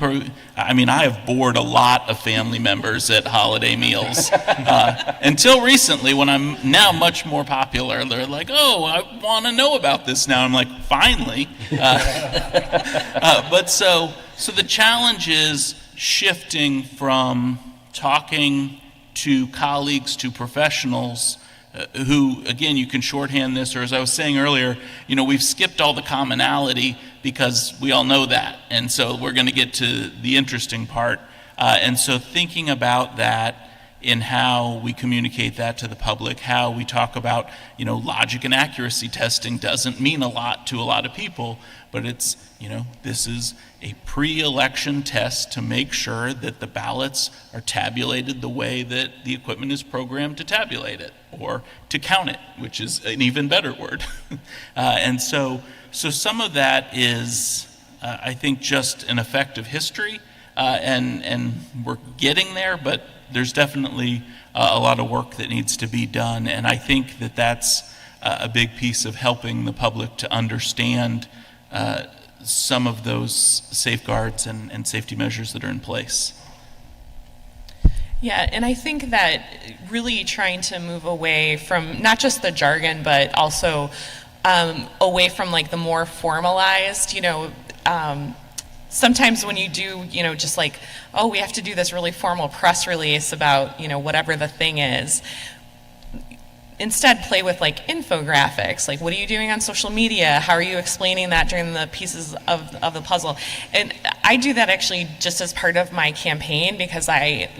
I have bored a lot of family members at holiday meals. Until recently, when I'm now much more popular, they're like, oh, I want to know about this now. I'm like, finally. But so the challenge is shifting from talking to colleagues, to professionals, who, again, you can shorthand this, or as I was saying earlier, we've skipped all the commonality because we all know that. And so we're going to get to the interesting part. And so thinking about that in how we communicate that to the public, how we talk about, logic and accuracy testing doesn't mean a lot to a lot of people, but it's, this is a pre-election test to make sure that the ballots are tabulated the way that the equipment is programmed to tabulate it, or to count it, which is an even better word. And so some of that is, I think, just an effect of history, and we're getting there, but there's definitely a lot of work that needs to be done, and I think that that's a big piece of helping the public to understand some of those safeguards and safety measures that are in place. Yeah, and I think that really trying to move away from not just the jargon, but also away from like the more formalized, sometimes when you do, just like, oh, we have to do this really formal press release about, whatever the thing is, instead play with like infographics, like what are you doing on social media, how are you explaining that during the pieces of the puzzle. And I do that actually just as part of my campaign, because I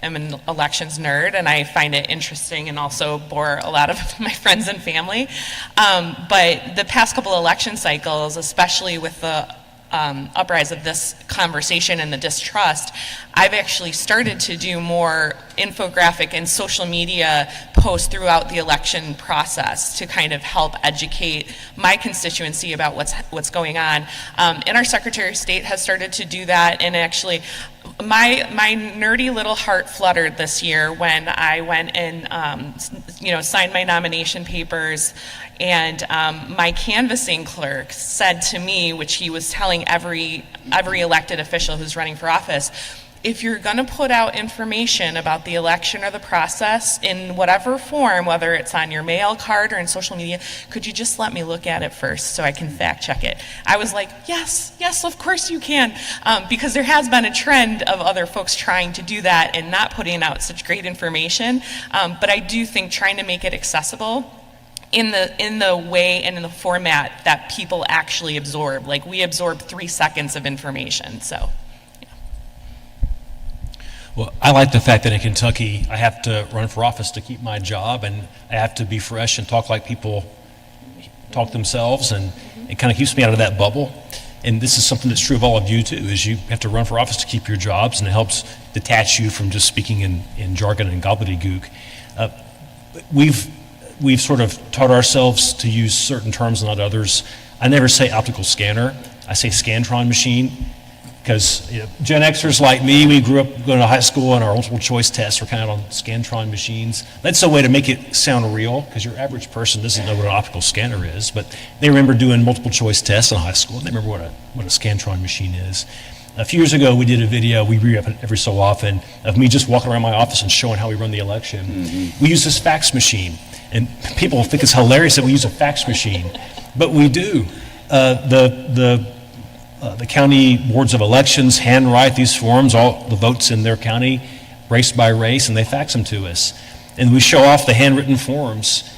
am an elections nerd and I find it interesting and also bore a lot of my friends and family. But the past couple election cycles, especially with the uprise of this conversation and the distrust, I've actually started to do more infographic and social media posts throughout the election process to kind of help educate my constituency about what's going on. And our Secretary of State has started to do that, and actually my nerdy little heart fluttered this year when I went and signed my nomination papers, and my canvassing clerk said to me, which he was telling every elected official who's running for office, if you're going to put out information about the election or the process in whatever form, whether it's on your mail card or in social media, could you just let me look at it first so I can fact check it? I was like, yes, of course you can, because there has been a trend of other folks trying to do that and not putting out such great information. But I do think trying to make it accessible in the way and in the format that people actually absorb. Like, we absorb 3 seconds of information, so. Well, I like the fact that in Kentucky, I have to run for office to keep my job, and I have to be fresh and talk like people talk themselves, and it kind of keeps me out of that bubble. And this is something that's true of all of you too, is you have to run for office to keep your jobs, and it helps detach you from just speaking in jargon and gobbledygook. We've sort of taught ourselves to use certain terms and not others. I never say optical scanner, I say Scantron machine. Because Gen Xers like me, we grew up going to high school and our multiple choice tests were kind of on Scantron machines. That's a way to make it sound real, because your average person doesn't know what an optical scanner is, but they remember doing multiple choice tests in high school, and they remember what a Scantron machine is. A few years ago, we did a video, we re-up it every so often, of me just walking around my office and showing how we run the election. We use this fax machine, and people think it's hilarious that we use a fax machine, but we do. The county boards of elections handwrite these forms, all the votes in their county, race by race, and they fax them to us. And we show off the handwritten forms,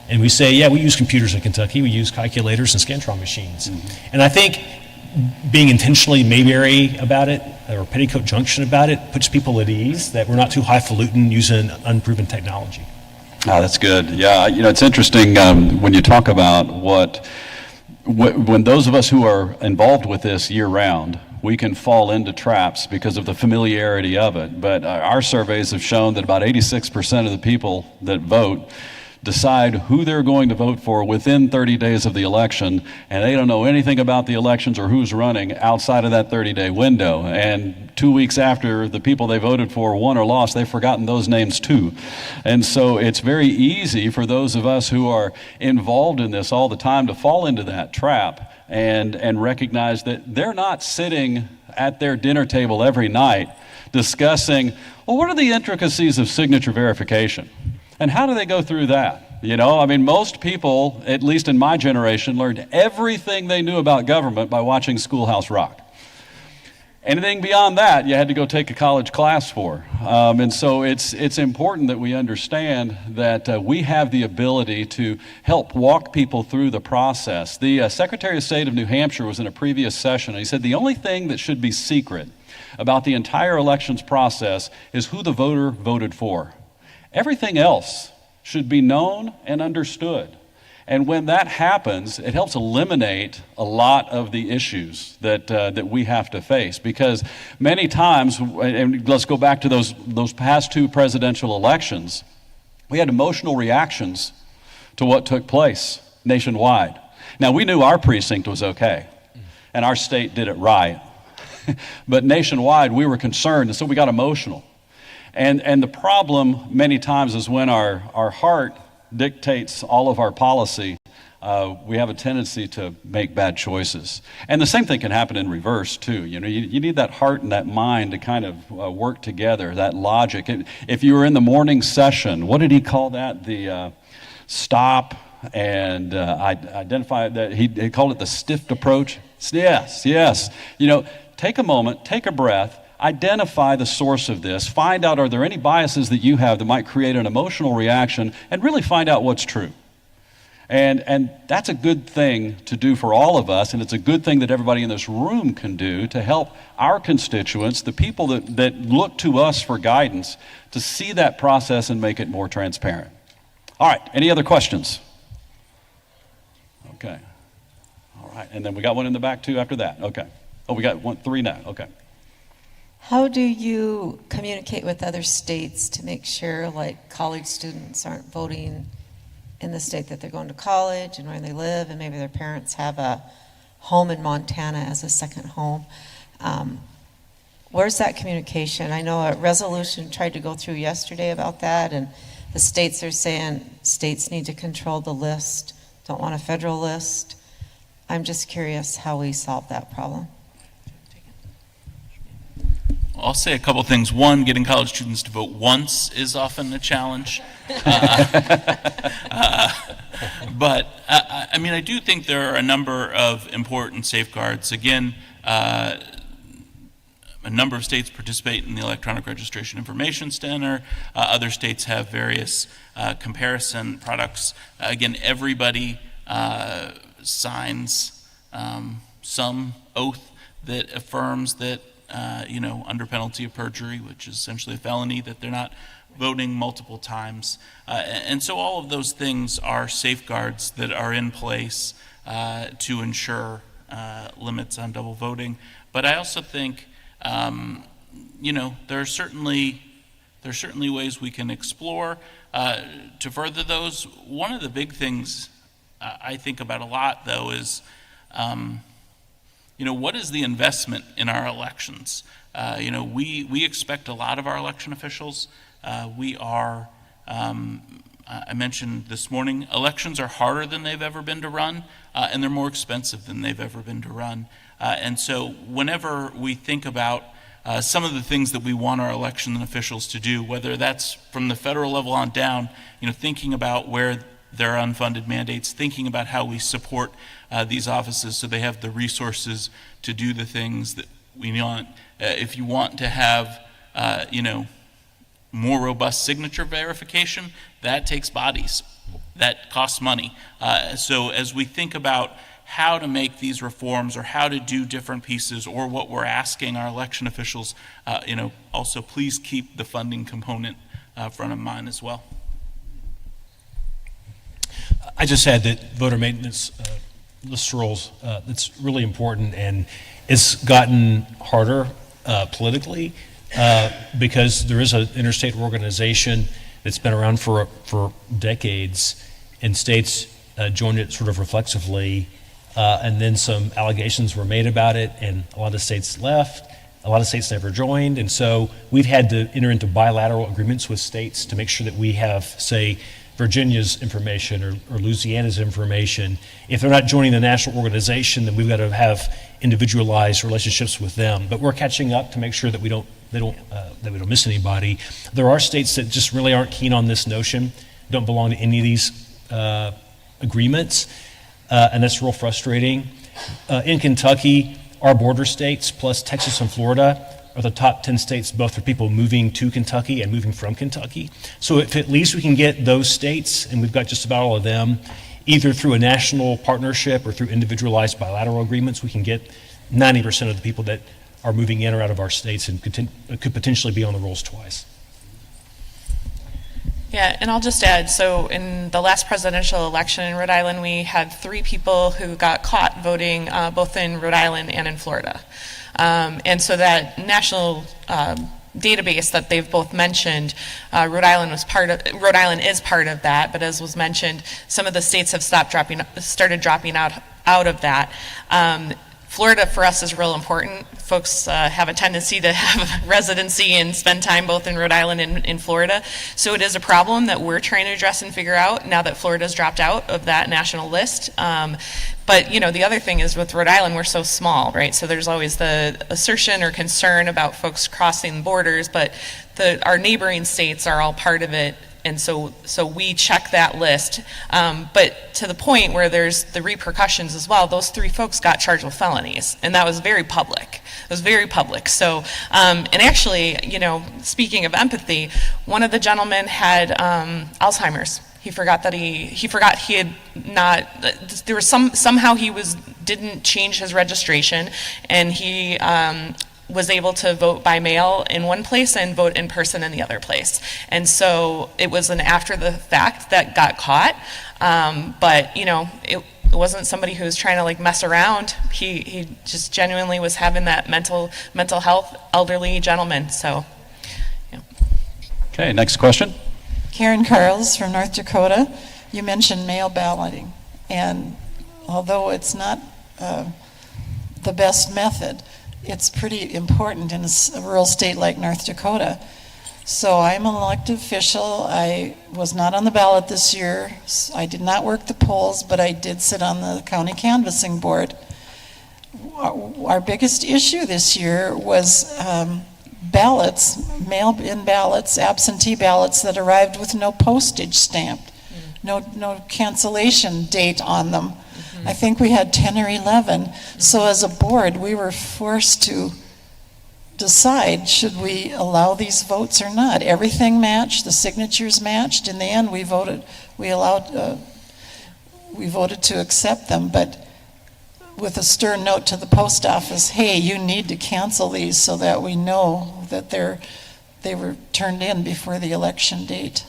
and we say, yeah, we use computers in Kentucky, we use calculators and Scantron machines. And I think being intentionally Mayberry about it, or Petticoat Junction about it, puts people at ease that we're not too highfalutin using unproven technology. Oh, that's good. Yeah, it's interesting when you talk about when those of us who are involved with this year-round, we can fall into traps because of the familiarity of it. But our surveys have shown that about 86% of the people that vote decide who they're going to vote for within 30 days of the election, and they don't know anything about the elections or who's running outside of that 30-day window. And 2 weeks after the people they voted for won or lost, they've forgotten those names too. And so it's very easy for those of us who are involved in this all the time to fall into that trap and recognize that they're not sitting at their dinner table every night discussing, well, what are the intricacies of signature verification? And how do they go through that? Most people, at least in my generation, learned everything they knew about government by watching Schoolhouse Rock. Anything beyond that, you had to go take a college class for. And so it's important that we understand that we have the ability to help walk people through the process. The Secretary of State of New Hampshire was in a previous session, and he said the only thing that should be secret about the entire elections process is who the voter voted for. Everything else should be known and understood. And when that happens, it helps eliminate a lot of the issues that we have to face. Because many times, and let's go back to those past two presidential elections, we had emotional reactions to what took place nationwide. Now, we knew our precinct was okay, and our state did it right. But nationwide, we were concerned, and so we got emotional. And the problem many times is when our heart dictates all of our policy, we have a tendency to make bad choices. And the same thing can happen in reverse too. You need that heart and that mind to kind of work together, that logic. If you were in the morning session, what did he call that? The stop and identify that, he called it the stiff approach. Yes. Take a moment, take a breath, identify the source of this, find out are there any biases that you have that might create an emotional reaction, and really find out what's true. And that's a good thing to do for all of us, and it's a good thing that everybody in this room can do to help our constituents, the people that look to us for guidance, to see that process and make it more transparent. All right, any other questions? Okay. All right, and then we got one in the back too after that. Okay. Oh, we got three now. Okay. How do you communicate with other states to make sure, like, college students aren't voting in the state that they're going to college and where they live, and maybe their parents have a home in Montana as a second home? Where's that communication? I know a resolution tried to go through yesterday about that, and the states are saying states need to control the list, don't want a federal list. I'm just curious how we solve that problem. I'll say a couple things. One, getting college students to vote once is often a challenge. But I do think there are a number of important safeguards. Again, a number of states participate in the Electronic Registration Information Center. Other states have various comparison products. Again, everybody signs some oath that affirms that under penalty of perjury, which is essentially a felony, that they're not voting multiple times. And so all of those things are safeguards that are in place to ensure limits on double voting. But I also think, there are certainly ways we can explore to further those. One of the big things I think about a lot, though, is what is the investment in our elections? We expect a lot of our election officials. I mentioned this morning, elections are harder than they've ever been to run, and they're more expensive than they've ever been to run. And so whenever we think about some of the things that we want our election officials to do, whether that's from the federal level on down, thinking about where there are unfunded mandates, thinking about how we support these offices so they have the resources to do the things that we want. If you want to have, more robust signature verification, that takes bodies. That costs money. So as we think about how to make these reforms or how to do different pieces or what we're asking our election officials, also please keep the funding component front of mind as well. I just had that voter maintenance list rolls, it's really important, and it's gotten harder politically because there is an interstate organization that's been around for decades, and states joined it sort of reflexively, and then some allegations were made about it, and a lot of states left. A lot of states never joined, and so we've had to enter into bilateral agreements with states to make sure that we have, say, Virginia's information or Louisiana's information. If they're not joining the national organization, then we've got to have individualized relationships with them. But we're catching up to make sure that we don't miss anybody. There are states that just really aren't keen on this notion, don't belong to any of these agreements, and that's real frustrating. In Kentucky, our border states plus Texas and Florida are the top 10 states, both for people moving to Kentucky and moving from Kentucky. So if at least we can get those states, and we've got just about all of them, either through a national partnership or through individualized bilateral agreements, we can get 90% of the people that are moving in or out of our states and could potentially be on the rolls twice. Yeah, and I'll just add, so in the last presidential election in Rhode Island, we had 3 people who got caught voting both in Rhode Island and in Florida. And so that national database that they've both mentioned, Rhode Island is part of that, but as was mentioned, some of the states have started dropping out of that. Florida for us is real important. Folks have a tendency to have residency and spend time both in Rhode Island and in Florida. So it is a problem that we're trying to address and figure out now that Florida's dropped out of that national list. But the other thing is with Rhode Island, we're so small, right? So there's always the assertion or concern about folks crossing borders, but our neighboring states are all part of it. And so we check that list. But to the point where there's the repercussions as well, those 3 folks got charged with felonies, and that was very public. It was very public. So, and actually, speaking of empathy, one of the gentlemen had Alzheimer's. He forgot he had not, there was somehow he didn't change his registration, and he was able to vote by mail in one place and vote in person in the other place. And so it was an after the fact that got caught, but it wasn't somebody who was trying to mess around. He just genuinely was having that mental health elderly gentleman. So, yeah. Okay, next question. Karen Carls from North Dakota. You mentioned mail balloting, and although it's not the best method, it's pretty important in a rural state like North Dakota. So I'm an elected official. I was not on the ballot this year. I did not work the polls, but I did sit on the county canvassing board. Our biggest issue this year was ballots, mail-in ballots, absentee ballots that arrived with no postage stamp, no cancellation date on them. I think we had 10 or 11. So as a board, we were forced to decide, should we allow these votes or not? Everything matched, the signatures matched. In the end, we voted to accept them, but with a stern note to the post office, hey, you need to cancel these so that we know that they were turned in before the election date.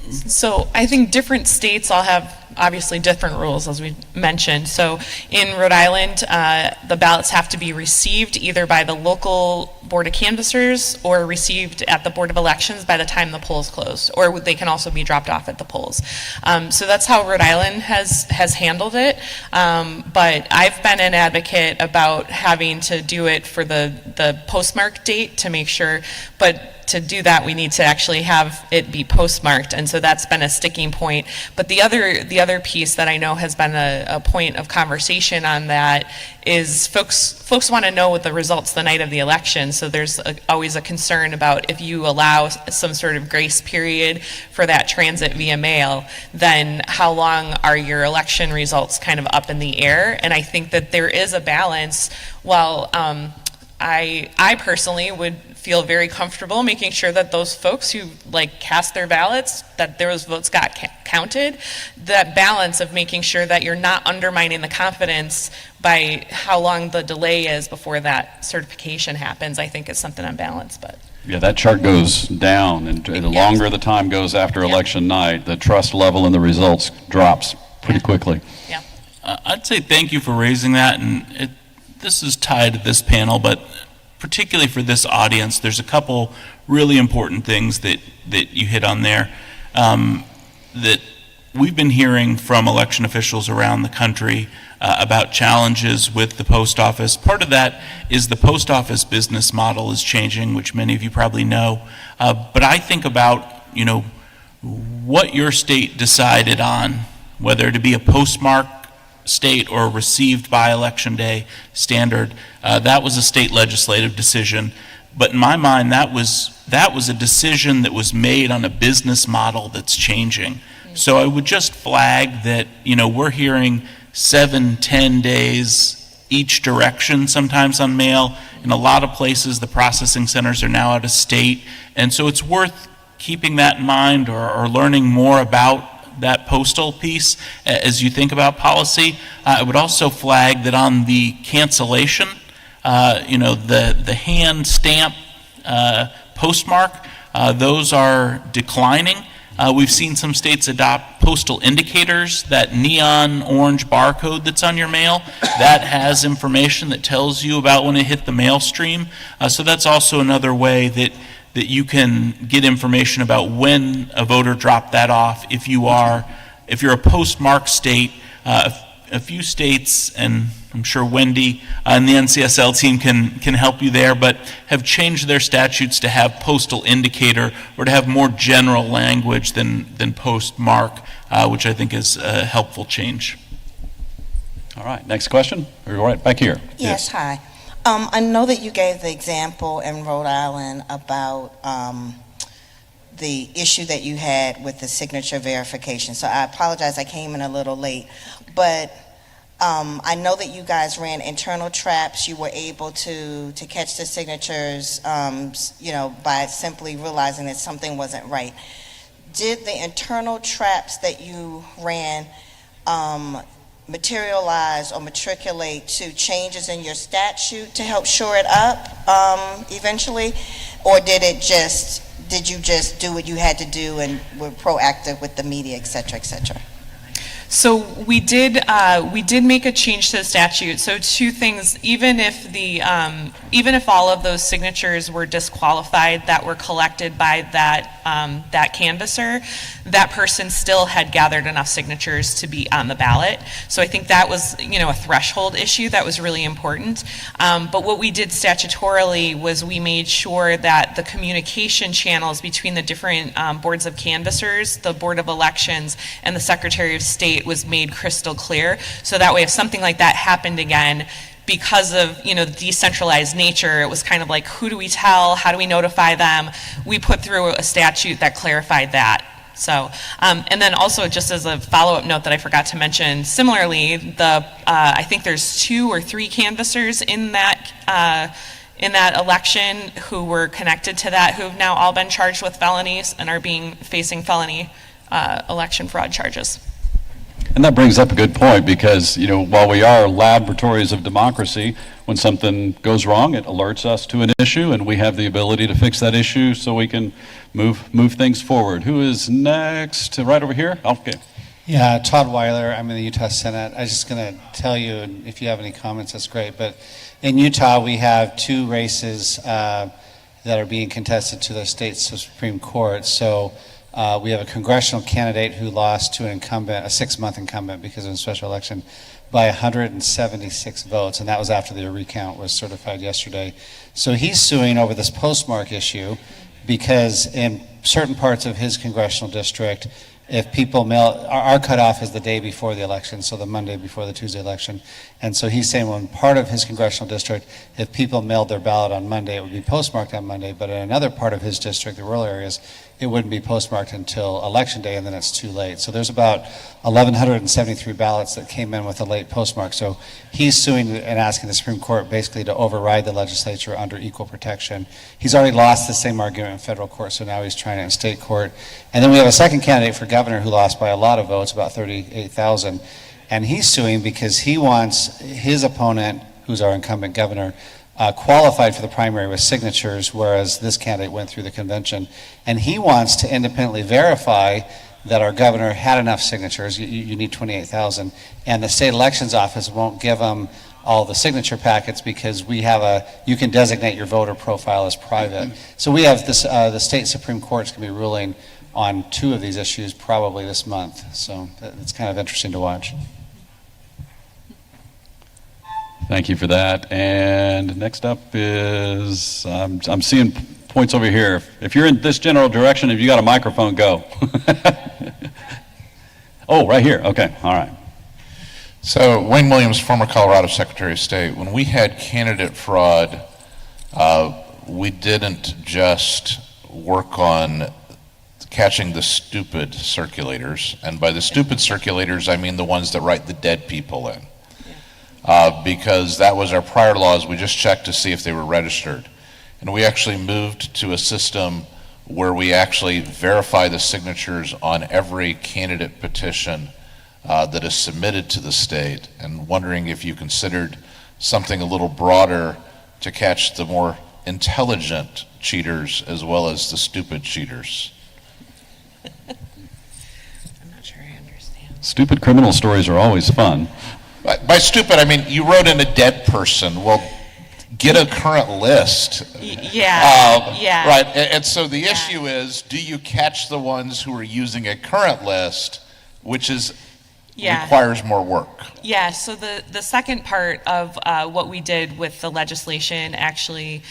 So I think different states all have obviously different rules, as we mentioned. So in Rhode Island, the ballots have to be received either by the local Board of Canvassers or received at the Board of Elections by the time the polls close, or they can also be dropped off at the polls. So that's how Rhode Island has handled it. But I've been an advocate about having to do it for the postmark date to make sure, but to do that, we need to actually have it be postmarked, and so that's been a sticking point. But the other piece that I know has been a point of conversation on that is folks want to know what the results the night of the election. So there's always a concern about if you allow some sort of grace period for that transit via mail, then how long are your election results kind of up in the air? And I think that there is a balance. While I personally would feel very comfortable making sure that those folks who cast their ballots, that those votes got counted. That balance of making sure that you're not undermining the confidence by how long the delay is before that certification happens, I think is something on balance. But Yeah, that chart goes down, and the longer the time goes after election night, the trust level in the results drops pretty quickly. Yeah. I'd say thank you for raising that, and this is tied to this panel, but particularly for this audience, there's a couple really important things that you hit on there that we've been hearing from election officials around the country about challenges with the post office. Part of that is the post office business model is changing, which many of you probably know. But I think about, what your state decided on, whether to be a postmark state or received by election day standard. That was a state legislative decision, but in my mind, that was a decision that was made on a business model that's changing. So I would just flag that we're hearing 7-10 days each direction sometimes on mail. In a lot of places, the processing centers are now out of state, and so it's worth keeping that in mind or learning more about that postal piece as you think about policy. I would also flag that on the cancellation, the hand stamp postmark, those are declining. We've seen some states adopt postal indicators, that neon orange barcode that's on your mail, that has information that tells you about when it hit the mail stream. So that's also another way that you can get information about when a voter dropped that off. If you're a postmark state, a few states, and I'm sure Wendy and the NCSL team can help you there, but have changed their statutes to have postal indicator or to have more general language than postmark, which I think is a helpful change. All right, next question. We're right back here. Yes, hi. I know that you gave the example in Rhode Island about the issue that you had with the signature verification. So I apologize, I came in a little late. But I know that you guys ran internal traps. You were able to catch the signatures, by simply realizing that something wasn't right. Did the internal traps that you ran materialize or matriculate to changes in your statute to help shore it up eventually? Or did you just do what you had to do and were proactive with the media, et cetera, et cetera? So we did make a change to the statute. So two things: even if all of those signatures were disqualified that were collected by that canvasser, that person still had gathered enough signatures to be on the ballot. So I think that was a threshold issue that was really important. But what we did statutorily was we made sure that the communication channels between the different boards of canvassers, the Board of Elections, and the Secretary of State was made crystal clear. So that way, if something like that happened again, because of the decentralized nature, it was kind of like, who do we tell? How do we notify them? We put through a statute that clarified that. So, and then also, just as a follow-up note that I forgot to mention, similarly, I think there's 2 or 3 canvassers in that election who were connected to that, who've now all been charged with felonies and are facing felony election fraud charges. And that brings up a good point, because while we are laboratories of democracy, when something goes wrong, it alerts us to an issue, and we have the ability to fix that issue so we can move things forward. Who is next? Right over here. Okay. Yeah, Todd Weiler. I'm in the Utah Senate. I was just going to tell you, and if you have any comments, that's great. But in Utah, we have two races that are being contested to the state Supreme Court. So we have a congressional candidate who lost to an incumbent, a 6-month incumbent, because of a special election, by 176 votes, and that was after the recount was certified yesterday. So he's suing over this postmark issue because in certain parts of his congressional district, if people mail, our cutoff is the day before the election, so the Monday before the Tuesday election. And so he's saying, well, in part of his congressional district, if people mailed their ballot on Monday, it would be postmarked on Monday. But in another part of his district, the rural areas, it wouldn't be postmarked until election day, and then it's too late. So there's about 1,173 ballots that came in with a late postmark. So he's suing and asking the Supreme Court basically to override the legislature under equal protection. He's already lost the same argument in federal court, so now he's trying it in state court. And then we have a second candidate for governor who lost by a lot of votes, about 38,000. And he's suing because he wants his opponent, who's our incumbent governor, qualified for the primary with signatures, whereas this candidate went through the convention. And he wants to independently verify that our governor had enough signatures. You need 28,000. And the state elections office won't give him all the signature packets because we have you can designate your voter profile as private. So we have this, the state Supreme Court's going to be ruling on 2 of these issues probably this month. So it's kind of interesting to watch. Thank you for that. And next up is, I'm seeing points over here. If you're in this general direction, if you got a microphone, go. Oh, right here. Okay, all right. So Wayne Williams, former Colorado Secretary of State. When we had candidate fraud, we didn't just work on catching the stupid circulators. And by the stupid circulators, I mean the ones that write the dead people in. Because that was our prior laws. We just checked to see if they were registered. And we actually moved to a system where we actually verify the signatures on every candidate petition that is submitted to the state, and wondering if you considered something a little broader to catch the more intelligent cheaters as well as the stupid cheaters. I'm not sure I understand. Stupid criminal stories are always fun. By stupid, I mean you wrote in a dead person. Well, get a current list. Yeah. Right, and so the issue is, do you catch the ones who are using a current list, which is requires more work? Yeah, so the second part of what we did with the legislation, actually,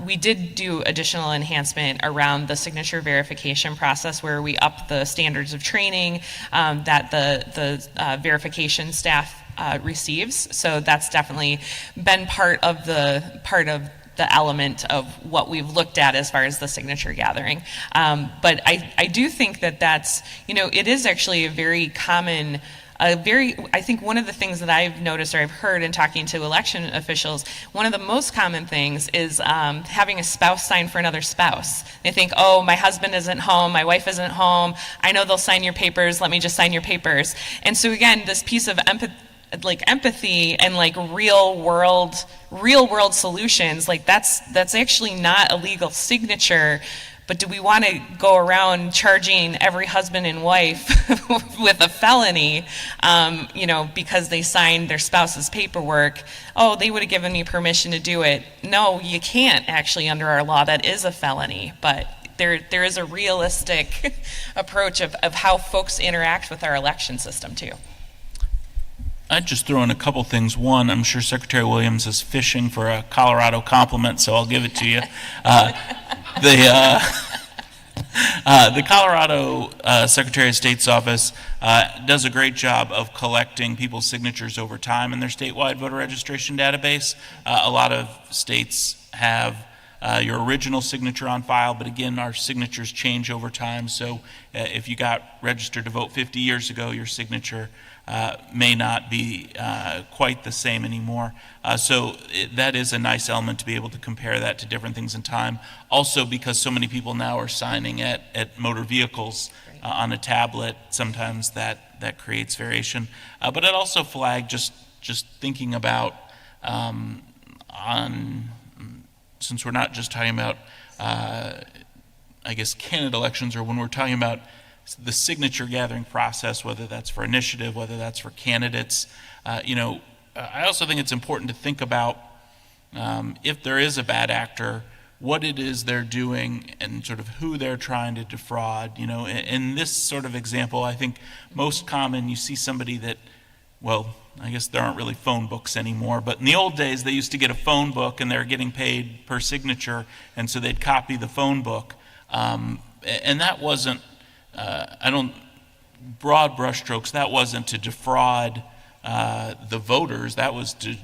we did do additional enhancement around the signature verification process, where we upped the standards of training that the verification staff receives. So that's definitely been part of the element of what we've looked at as far as the signature gathering. But I do think that's, it is actually a very common, I think one of the things that I've noticed or I've heard in talking to election officials, one of the most common things is having a spouse sign for another spouse. They think, oh, my husband isn't home, my wife isn't home, I know they'll sign your papers, let me just sign your papers. And so again, this piece of empathy and real world solutions, that's actually not a legal signature. But do we want to go around charging every husband and wife with a felony, because they signed their spouse's paperwork? Oh, they would have given me permission to do it. No, you can't actually under our law. That is a felony. But there is a realistic approach of how folks interact with our election system too. I'd just throw in a couple things. One, I'm sure Secretary Williams is fishing for a Colorado compliment, so I'll give it to you. The Colorado Secretary of State's office does a great job of collecting people's signatures over time in their statewide voter registration database. A lot of states have your original signature on file, but again, our signatures change over time. So if you got registered to vote 50 years ago, your signature may not be quite the same anymore. So that is a nice element to be able to compare that to different things in time. Also, because so many people now are signing at motor vehicles on a tablet, sometimes that creates variation. But it also flagged just thinking about since we're not just talking about, I guess, candidate elections, or when we're talking about the signature gathering process, whether that's for initiative, whether that's for candidates. I also think it's important to think about if there is a bad actor, what it is they're doing and sort of who they're trying to defraud. In this sort of example, I think most common, you see somebody that, well, I guess there aren't really phone books anymore, but in the old days, they used to get a phone book and they were getting paid per signature, and so they'd copy the phone book. And that wasn't, broad brushstrokes, that wasn't to defraud the voters, that was to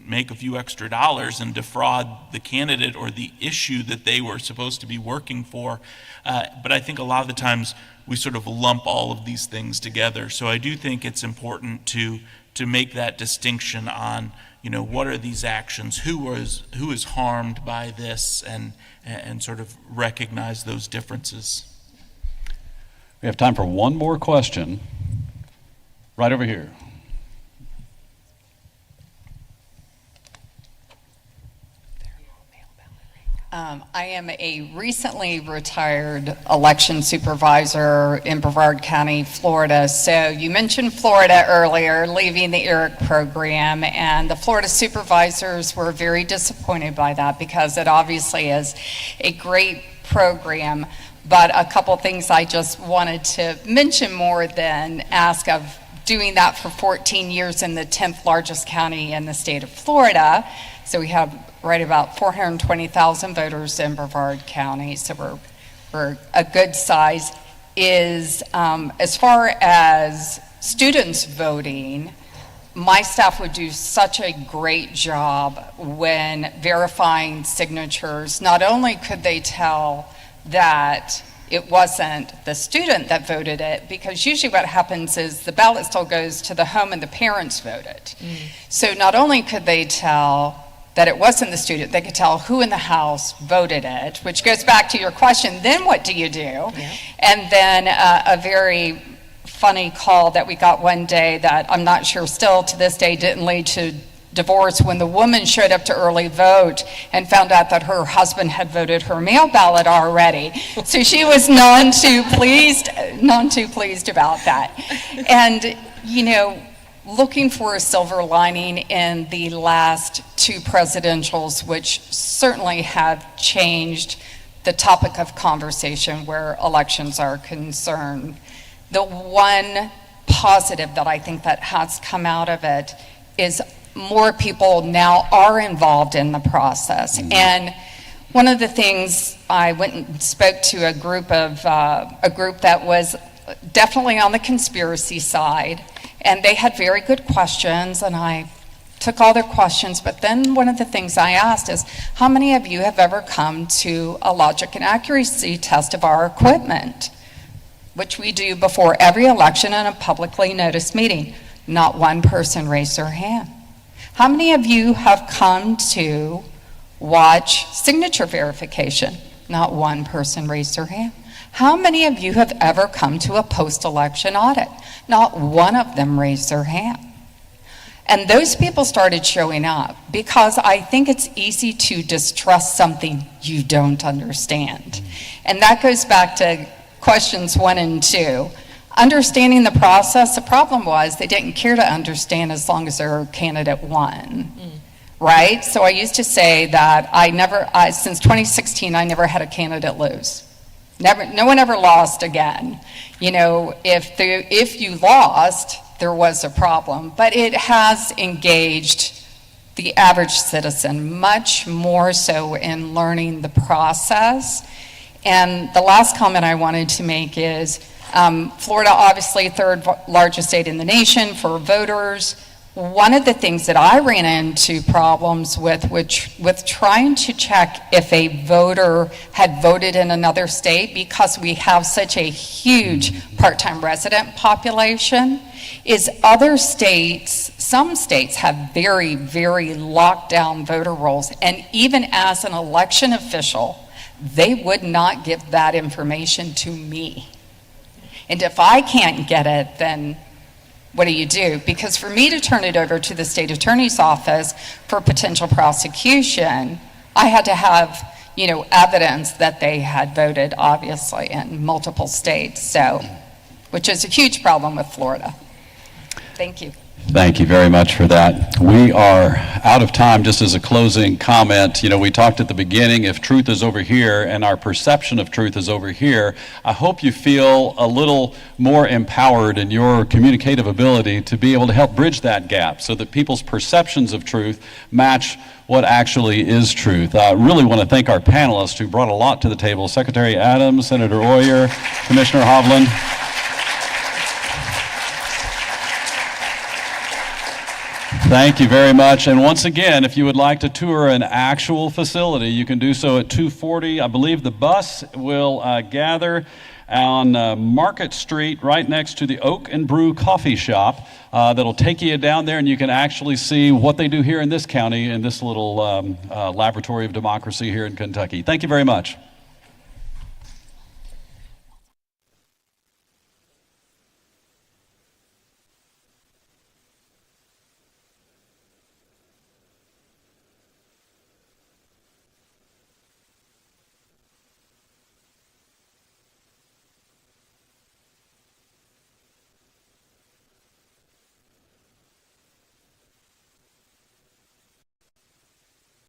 make a few extra dollars and defraud the candidate or the issue that they were supposed to be working for. But I think a lot of the times we sort of lump all of these things together. So I do think it's important to make that distinction on, what are these actions, who is harmed by this, and sort of recognize those differences. We have time for one more question. Right over here. I am a recently retired election supervisor in Brevard County, Florida. So you mentioned Florida earlier, leaving the ERIC program, and the Florida supervisors were very disappointed by that because it obviously is a great program. But a couple things I just wanted to mention more than ask of doing that for 14 years in the 10th largest county in the state of Florida. So we have right about 420,000 voters in Brevard County, so we're a good size. As far as students voting, my staff would do such a great job when verifying signatures. Not only could they tell that it wasn't the student that voted it, because usually what happens is the ballot still goes to the home and the parents voted. So not only could they tell that it wasn't the student, they could tell who in the house voted it, which goes back to your question, then what do you do? Yeah. And then a very funny call that we got one day that I'm not sure still to this day didn't lead to divorce, when the woman showed up to early vote and found out that her husband had voted her mail ballot already. So she was none too pleased about that. And, looking for a silver lining in the last two presidentials, which certainly have changed the topic of conversation where elections are concerned. The one positive that I think that has come out of it is more people now are involved in the process. And one of the things, I went and spoke to a group that was definitely on the conspiracy side, and they had very good questions, and I took all their questions. But then one of the things I asked is, how many of you have ever come to a logic and accuracy test of our equipment, which we do before every election in a publicly noticed meeting? Not one person raised their hand. How many of you have come to watch signature verification? Not one person raised their hand. How many of you have ever come to a post-election audit? Not one of them raised their hand. And those people started showing up because I think it's easy to distrust something you don't understand. And that goes back to questions 1 and 2. Understanding the process, the problem was they didn't care to understand as long as their candidate won. Right? So I used to say that since 2016, I never had a candidate lose. No one ever lost again. If you lost, there was a problem. But it has engaged the average citizen much more so in learning the process. And the last comment I wanted to make is, Florida, obviously, third largest state in the nation for voters. One of the things that I ran into problems with trying to check if a voter had voted in another state, because we have such a huge part-time resident population, is other states, some states have very, very locked down voter rolls. And even as an election official, they would not give that information to me. And if I can't get it, then what do you do? Because for me to turn it over to the state attorney's office for potential prosecution, I had to have, evidence that they had voted, obviously, in multiple states. So which is a huge problem with Florida. Thank you. Thank you very much for that. We are out of time. Just as a closing comment, we talked at the beginning, if truth is over here and our perception of truth is over here, I hope you feel a little more empowered in your communicative ability to be able to help bridge that gap so that people's perceptions of truth match what actually is truth. I really want to thank our panelists who brought a lot to the table. Secretary Adams, Senator Oyer, Commissioner Hovland. Thank you very much. And once again, if you would like to tour an actual facility, you can do so at 240. I believe the bus will gather on Market Street right next to the Oak and Brew Coffee Shop. That'll take you down there and you can actually see what they do here in this county in this little laboratory of democracy here in Kentucky. Thank you very much.